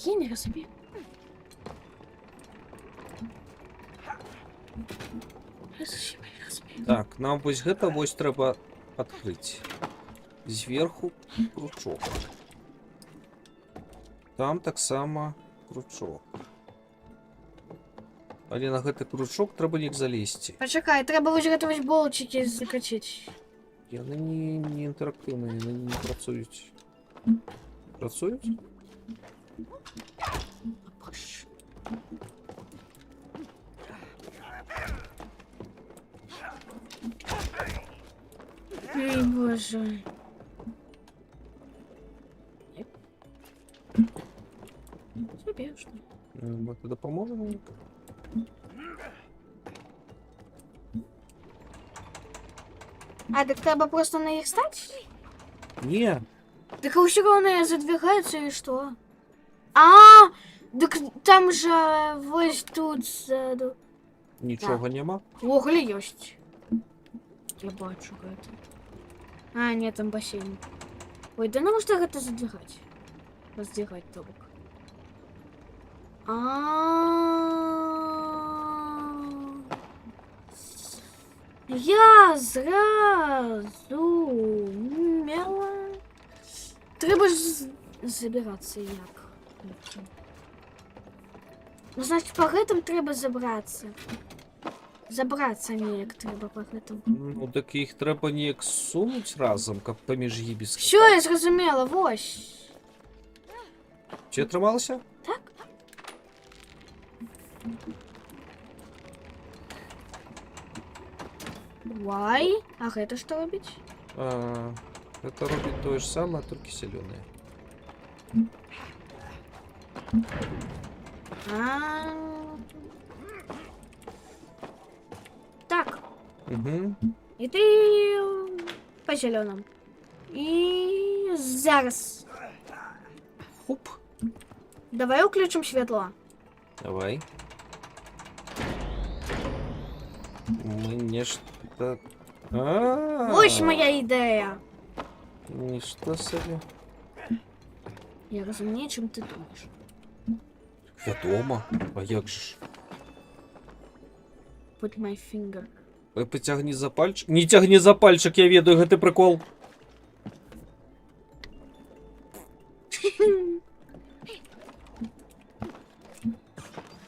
Я не розумію. Так, нам вось гэта вось трэба открыть. Зверху крючок. Там таксама крючок. Але на гэты крючок трэба неяк залезці. Почекай, треба вось гэта вось болчики закачаць. Яны не інтэрактыўныя, яны не працуюць. Працуюць? Ой, боже. Тебе что? Мы тогда поможем? А, так треба просто на них стать? Не, Так а все равно задвигаются и что? Так там же вот тут сзаду. нічого нема. Вугли есть. Я бачу это. А, нет, там бассейн. Ой, да ну что это задвигать? Раздвигать тобок. Я зразумела. Треба ж забираться як. Ну, значит, по гэтым треба забраться. Забраться неяк треба по гэтым. Ну, так їх треба неяк сунуть разом, как поміж імі. Все, я зразумела, вось. Чи атрымалася? Так? Вай. А гэта што робіць? Это робить то же самое, только зеленое. А. Так. Угу. І ти по зеленому. І зараз. Хуп. Давай включимо світло. Давай. Мне что-то... Ось моя ідея. Ничто себе. Я розумію, чим ти думаєш. Я дома? А як же ж? Put my finger. Потягни за пальчик. Не тягни за пальчик, я ведаю, гэты прикол.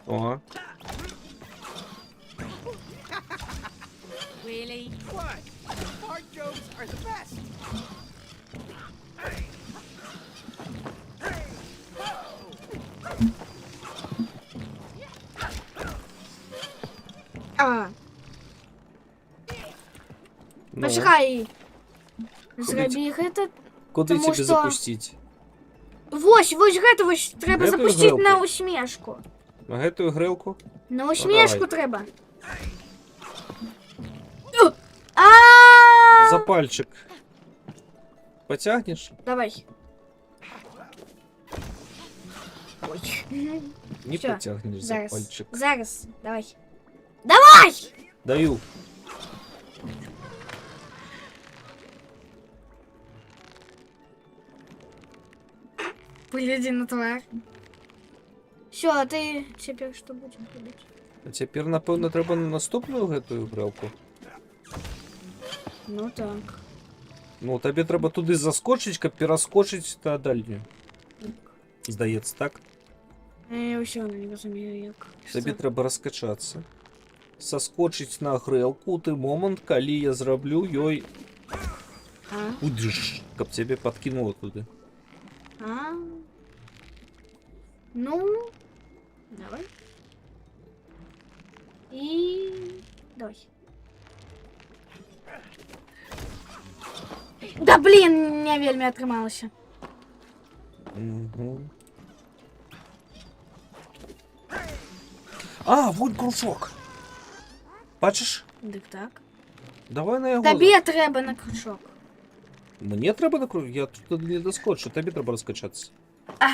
О. Really? What? Fart jokes are the best. А, Ну, почекай. Зроби гэта. куди тому тебе що- запустить? Вось гэта вось треба Гэту запустити грелку? на усмешку. На гэтую грелку? На усмешку давай. треба. А! За пальчик. Потягнешь? Давай. Ой. Не Всё, потягнешь за Зараз. пальчик. Зараз. Давай. Давай! Даю. Погляди на тварь. Все, а ты теперь что будем робити? А тепер, напевно, треба на наступну гэтую грелку. Ну так. Ну, тобі треба туди заскочить, каб перескочить на дальню. Здається, так? Я все не розумію, як. Тобі треба розкачатися. Соскочить на грелку у той момент, коли я зроблю ёй... А? Удиш, каб тебе подкинуло туди. А? Ну, давай. И давай. Да блин, не вельми атрымалася. Угу. А, вон кружок. Бачиш? Дик так. Давай на його. Тобі треба на крючок. Мені треба на кружок? Я тут не доскочу, тобі треба розкачатися. А.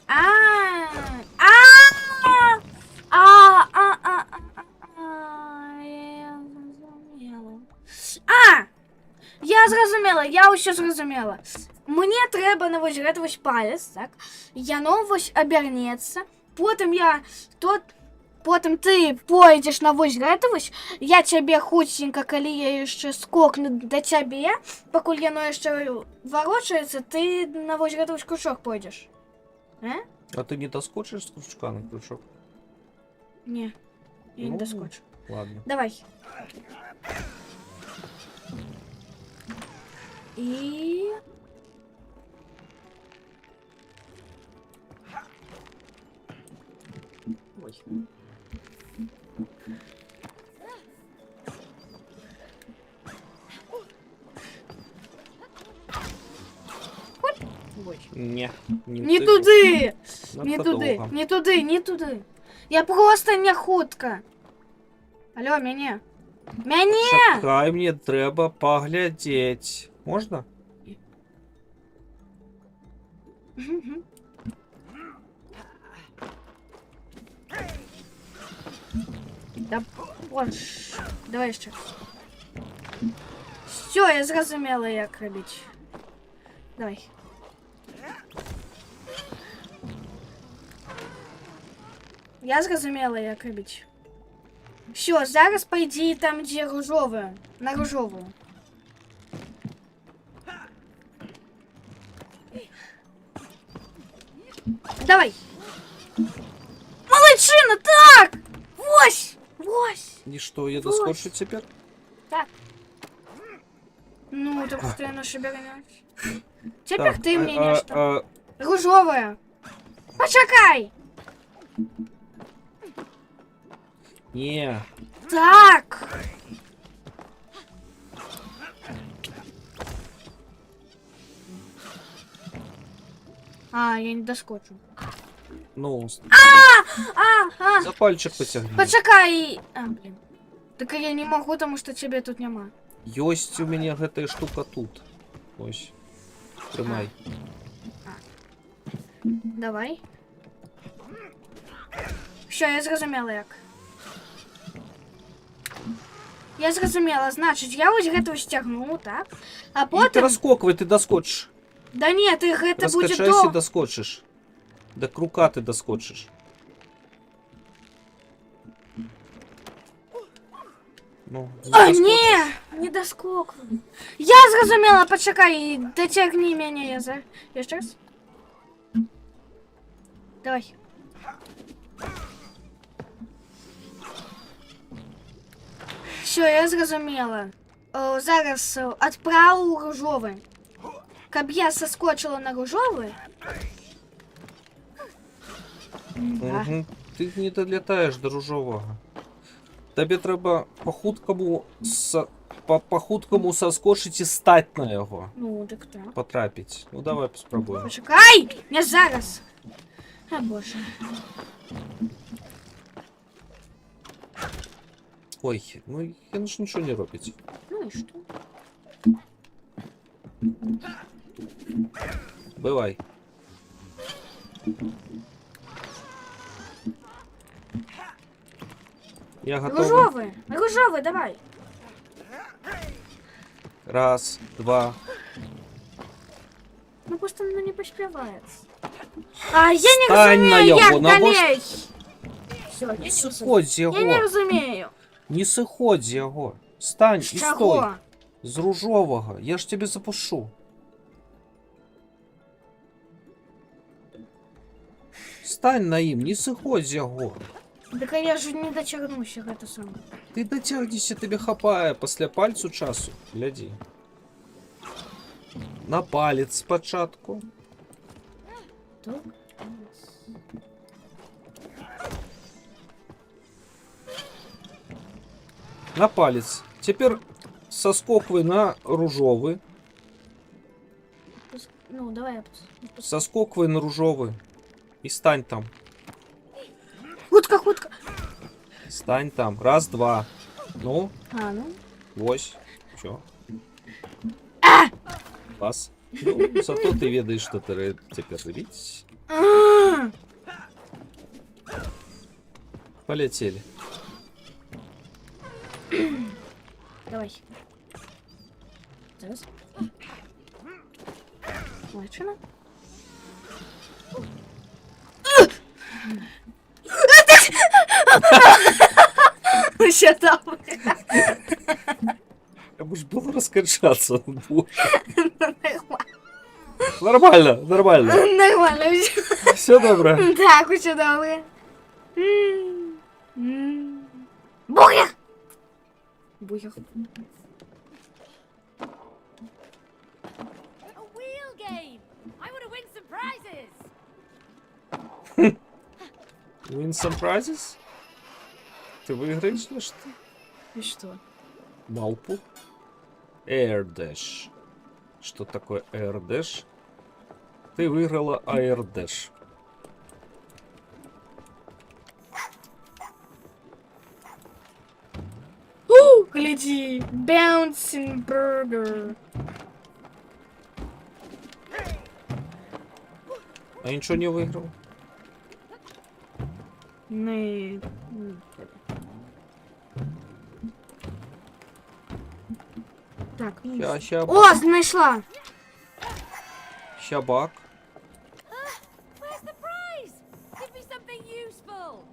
А. А. Я зрозуміла. А! Я зрозуміла, я усе зрозуміла. Мені треба на ось гэты вось палец, так? Яно вось обернеться. Потім ти пойдеш на вось гэты вось. Я тебе хутенько, калі я яшчэ скокну до тебе, пакуль яно яшчэ ворочаецца, ты на вось гэты вось кружок пойдеш. А ти не доскочиш з кружка на кружок? Не, я не Ну, доскочу. Ладно. Давай. И... Ой. Ой. Не. Не ти. туди! Надто Не туди, довго. не туди, не туди. Я просто не хутка. Алло, мяне. Мяне! Чекай, мені треба поглядеть. Можна? Мгм. Да больш. Давай ще. Все, я зрозуміла, як робити. Давай. Я зрозуміла, як робити. Все, зараз пойди там, де ружове. На ружову. Давай. Молодчина, так! Вось! Вось! І що, я доскочу тепер? Так. Ну, так что я наша беремешь. Теперь ты мне нечто. Ружовая. Почекай! Не. Так! А, я не доскочу. Ну, А, за пальчик потягни. почекай. А, блин. Так я не могу, потому что тебе тут нема. Ёсть у меня гэтая штука тут. Ось. Тримай. Давай. Що, я зрозуміла як. Я зрозуміла, значить, я ось гэту стягну, так? А І ти потім... розкоквай, ти доскочиш. Да ні, ти гэта буде Розкачайся, до... доскочиш. До крука ти доскочиш. Ну, не А, доскочиш. ні, не доскок. Я зрозуміла, почекай, дотягни мене, я за... Ще раз? Давай. Все, я зрозуміла. О, зараз відправу ружове. Каб я соскочила на ружове. Да. Угу. Ти не долітаєш до ружового. Тобі треба по-худкому соскочить і стать на його. Ну, так так. Потрапить. Ну давай спробуємо. Почекай! Не зараз! А, боже. Ой, ну я ж нічого не робить. Ну і що? Бывай. Я готов. Ружове! Ружове, давай! Раз, два. Ну просто воно не поспіває. А, я не Стань на розумію, його, як на далей! Все, я Не не розумію. сиходь з Я не його. розумію. Не сиходь з його. Стань З і стой. чого? З ружового. Я ж тебе запушу. Стань на ім, не сиходь з його. Так я ж не дотягнуся, гэта саме. Ти дотягнешся, тебе хапає після пальцю часу. Гляди. На палець спочатку. Так. На палець. Тепер соскоквай на ружовий. Ну, давай я Соскоквай на ружовий. І стань там. Хутка, хутка. Стань там. Раз, два. Ну, А, ну. ось. Чо? Бас. Ну, зато ти ведаєш, що ти тепер робить. А, Полетели. давай. Зараз. Бачено? Ще там. Треба ж було розкачатися. Нормально, нормально. Нормально. Все добре. Так, усе добре. Бугер! Бугер. A wheel game! I want to win some prizes! Win some prizes? Ты выиграешь что? І що? Малпу. Air Dash. Что такое Air Dash? Ты выиграла Air Dash. Гляди. Bouncing burger. А ничего не выиграл? Не. Так, ну. О, знайшла. Щабак. Where's the prize? Give me something useful!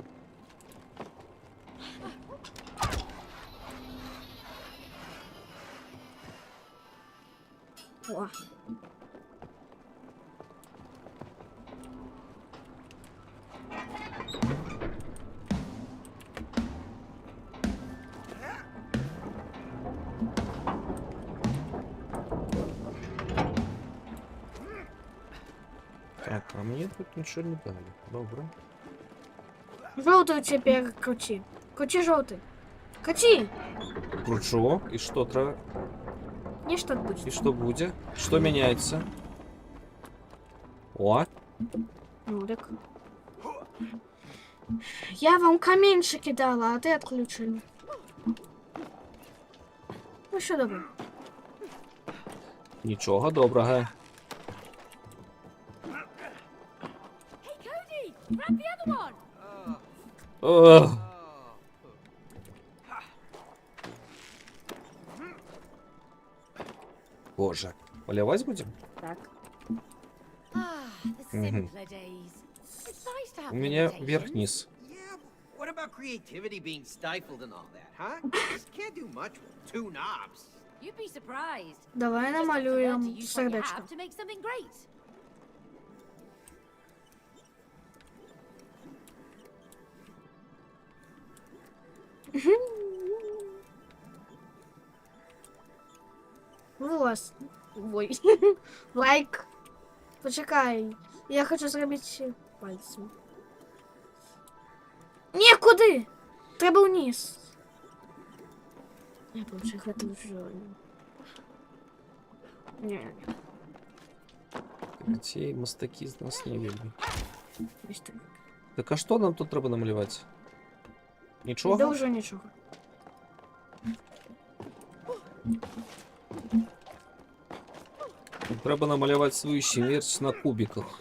О. Так, а мне тут ничего не дали. Добро. Жовтий тепер крути. Крути жовтий. Крути. Кручу. И что треба? Не что будет. И что будет? Что меняется? О, Нолик. Я вам камінчики дала, а ти відключила. Ну що добре. Нічого доброго. Hey, Cody! Grab the other one! Ох. Боже, малевать будем? Так. Ah, the simpler days. It's nice to have У меня limitations. вверх-вниз. Yeah, but what about creativity being stifled and all that, huh? Just can't do much with 2 knobs. You'd be surprised. Давай Just have to learn to намалюємо use what you сердечко. have to make something great. Волос. Ой. Лайк. Почекай. Я хочу зробити пальцем. Ні, куди? Треба вниз. Я боже, хочу вже. Ні. Ці мастаки з нас не вільні. Ось так. Так а що нам тут треба намалювати? Да Нічого? вже нічого. Треба намалювати свою смерть на кубиках.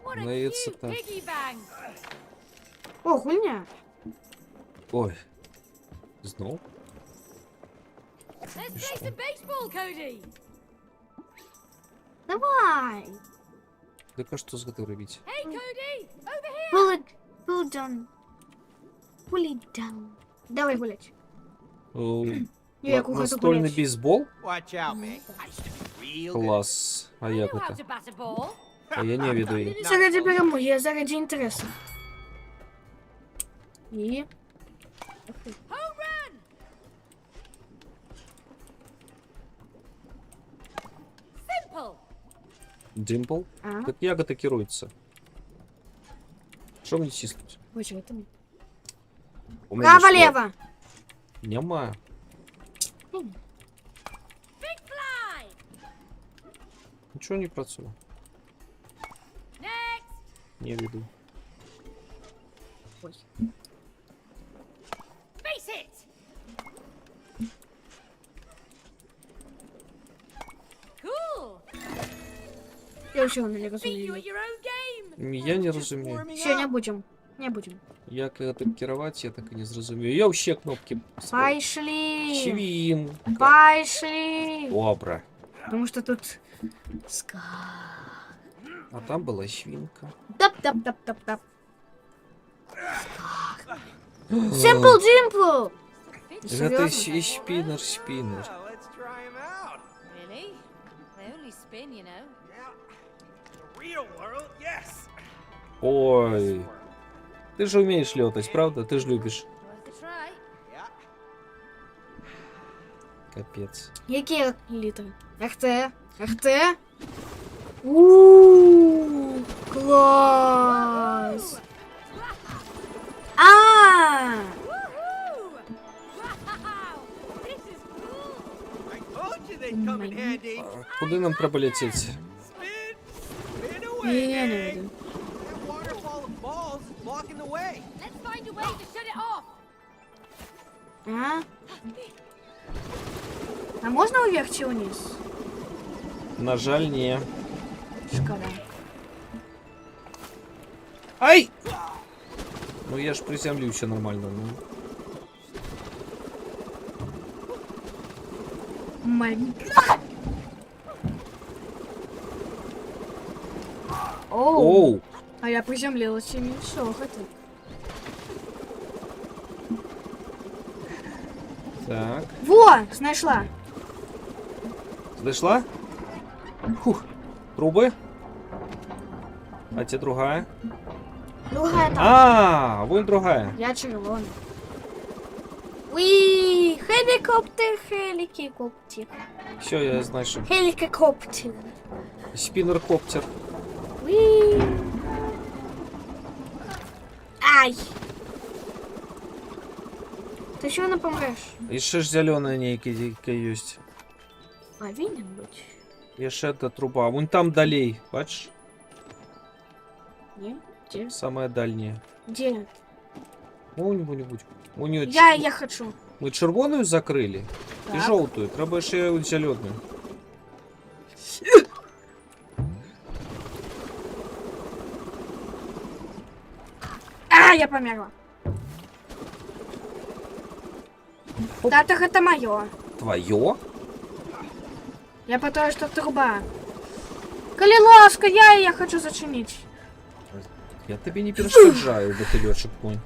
What a Здається, cute так. piggy bank. О, гульня. Ой. Знов? Let's play some baseball, Cody. Давай. Так а що з гэтым робити? Hey, Cody, over here. Pull it down. Pull it down. Давай гулять. Я хочу Настольний гулять. бейсбол? Watch out, man. I used to be real good. Клас. А I як know how это? to bat a ball. А я не веду її. Заради перемоги, заради інтересу. І... Home run. Simple. Димпл? А? Так як это керується? Що мені тиснуть? Ось це. У мене що? Право-лево. Нема. Big fly. Нічого не працює. Next. Не веду. Ой. Face it. Cool. Я всього не Beat you розумію. at your own game. Я не розумію. Все, не будем. Не будем. Як это керувати, я так і не зрозумію. Я ще кнопки. Пошли. Свін. Пошли. Добре. Потому что тут... Ска. А там була свинка. Тап-тап-тап-тап-тап. Simple Dimple. Гэта Серьезно? і спінер, спінер. Yeah, let's try him out. Really? They only spin, you know. Yeah. The real world, yes. Ой. Ти ж вмієш льотать, правда? Ти ж любиш. Worth a try. Yeah. Капець. Які літери? РТ. РТ. Ууу, класс. А, Woohoo! Wow! This is cool. I told you they'd come in handy. А куди нам треба летіти? Spin, spin away, Я не gang. веду. That waterfall of balls is blocking the way. Let's find a way to shut it off. А? А можно вверх чи вниз? На жаль, ні. Шкода. Ай! Ну я ж приземлюся нормально, ну. Оу. Оу! А я приземлилась и ничего хотел. Так. Во, знайшла. Знайшла? Фух. Труби? А те другая? Другая там. А, вон другая. Я червона. Уи, хеликоптер, хеликоптер. Все, я знайшов. Хеликоптер. Спінер-коптер. Уи. Ай. Ти що не помреш? І ще ж зелена нейка есть. Повинен бути. І ще та труба. Вон там далей, бачиш? Не? Где? Самая дальняя. Где? Вон-нибудь. У нее Я хочу. Ми червоною закрили і Так. жовтою. Треба ще зеленою. А, я померла. Да, так это мое. Твоє? Я потому что труба. Коли ласка, я хочу зачинить. Я тобі не перешкоджаю, бутильочок мой.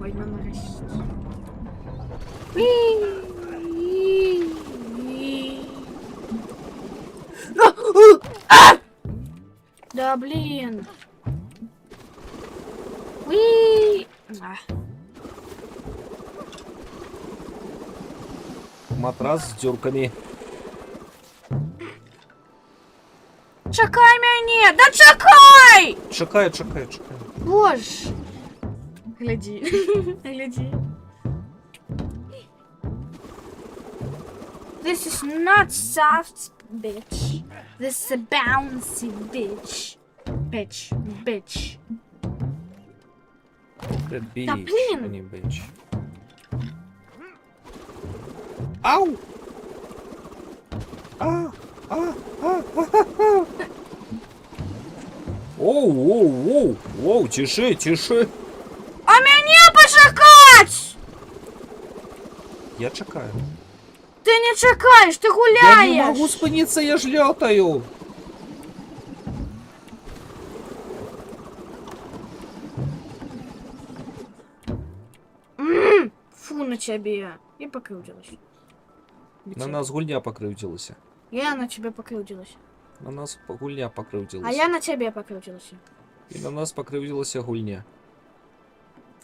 Ой, мама растет. Да блин. Уи. А. Матрас з дюрками. Чекай меня! Да чекай! Чекаю. Боже. Гляди. Гляди. This is not soft, bitch. This is a bouncy bitch. Bitch. Це біч, Та блін! а не біч. Ау! Оу, тиши. А меня почекать! Я чекаю. Ты не чекаешь, ты Я гуляешь. не могу спиниться, я ж летаю. Фу на тебе. Я покрутилась. На нас гульня покрутилася. Я на тебе покрутилась. На нас гульня покрутилася. А я на тебе покрутилась. І на нас покрутилася гульня.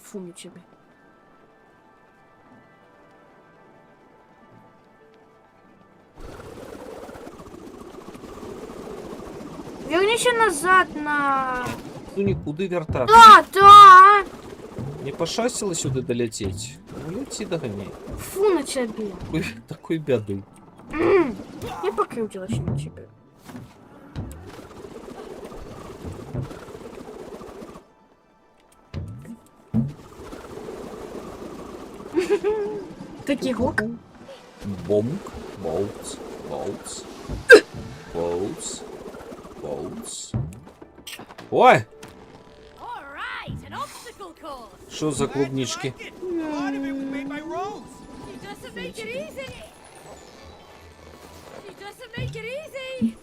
Фу на тебе. Вернись назад на... Ну нікуди вертати. Да. Не пошастило сюди долететь. Ну лети догоняй. Фу на тебе. Такой бяды. Я покрутилась на тебе. Такий гук. Бомк, болтс. Ой! All right, an obstacle course. Що за клубнички? A lot of it was made by Rose. She doesn't make it easy. She doesn't make it easy.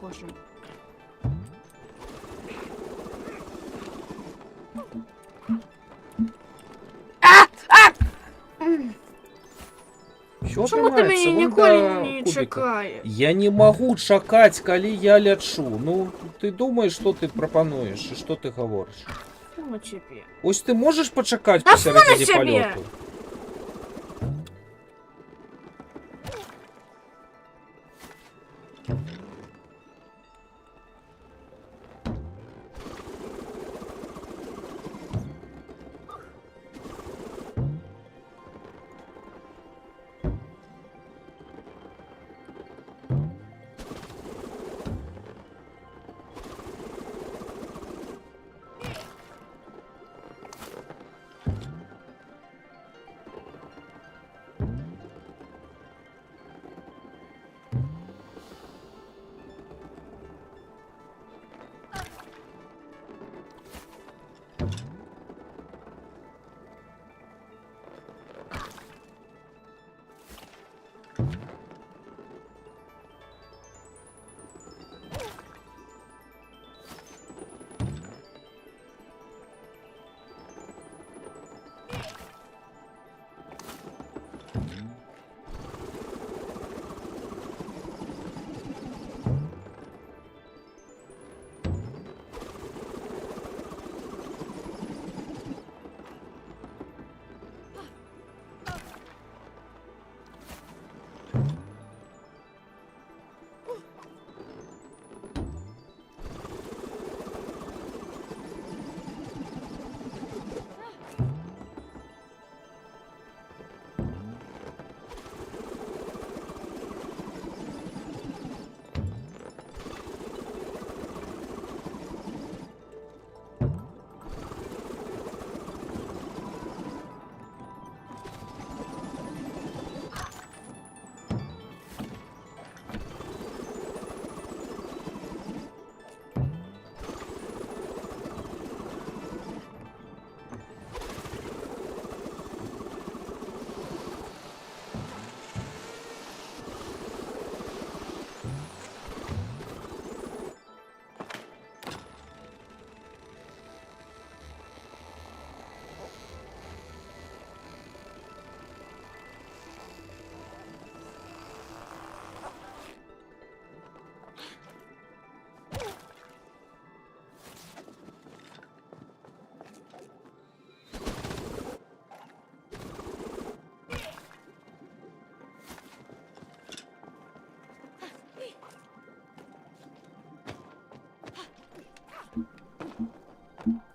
Боже. Що Чому ти тримається? мені Вон ніколи до не кубика. чекаєш? Я не могу чекать, коли я лечу. Ну, ти думаєш, що ти пропонуєш і що ти говориш? Фу на тебе. Ось ти можеш почекати Та посередині фу на тебе! польоту?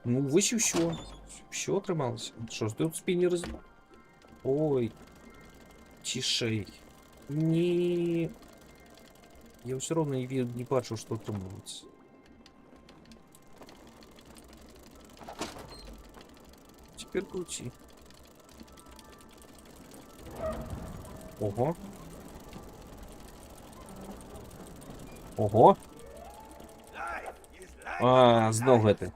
Ну, ось і все. Все отрималося. Що ж, тут спіннер... Ой. Тишей. Ні. Я все равно не бачу, що отримується. Теперь крути. Ого. Ого. А, знову это. Oh,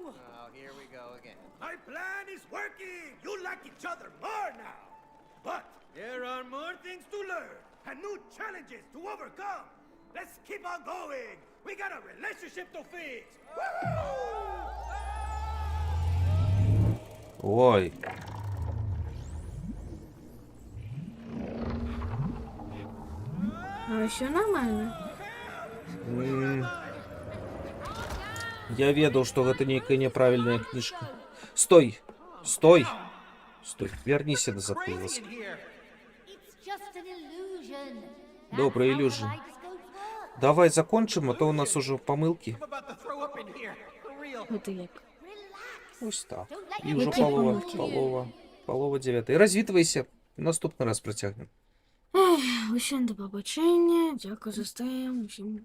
Oh, here we go again. My plan is working! You like each other more now! But there are more things to learn and new challenges to overcome! Let's keep on going! We got a relationship to fix! Ой. А все нормально. Я ведал, что это некая неправильная книжка. Стой! Стой! Стой! Вернись назад, Crazy пожалуйста. in here. it's just an illusion. Добрый That's how иллюзион. kaleidoscopes work. Давай закончим, а то у нас уже помылки. I'm about to throw up in here. For real. От як. Relax. Ось так. Don't let І your вже Які полова, помилки? полова 9. Розвітвайся. Наступний раз протягнемо. Усім до побачення. Дякую за стрім. Усім.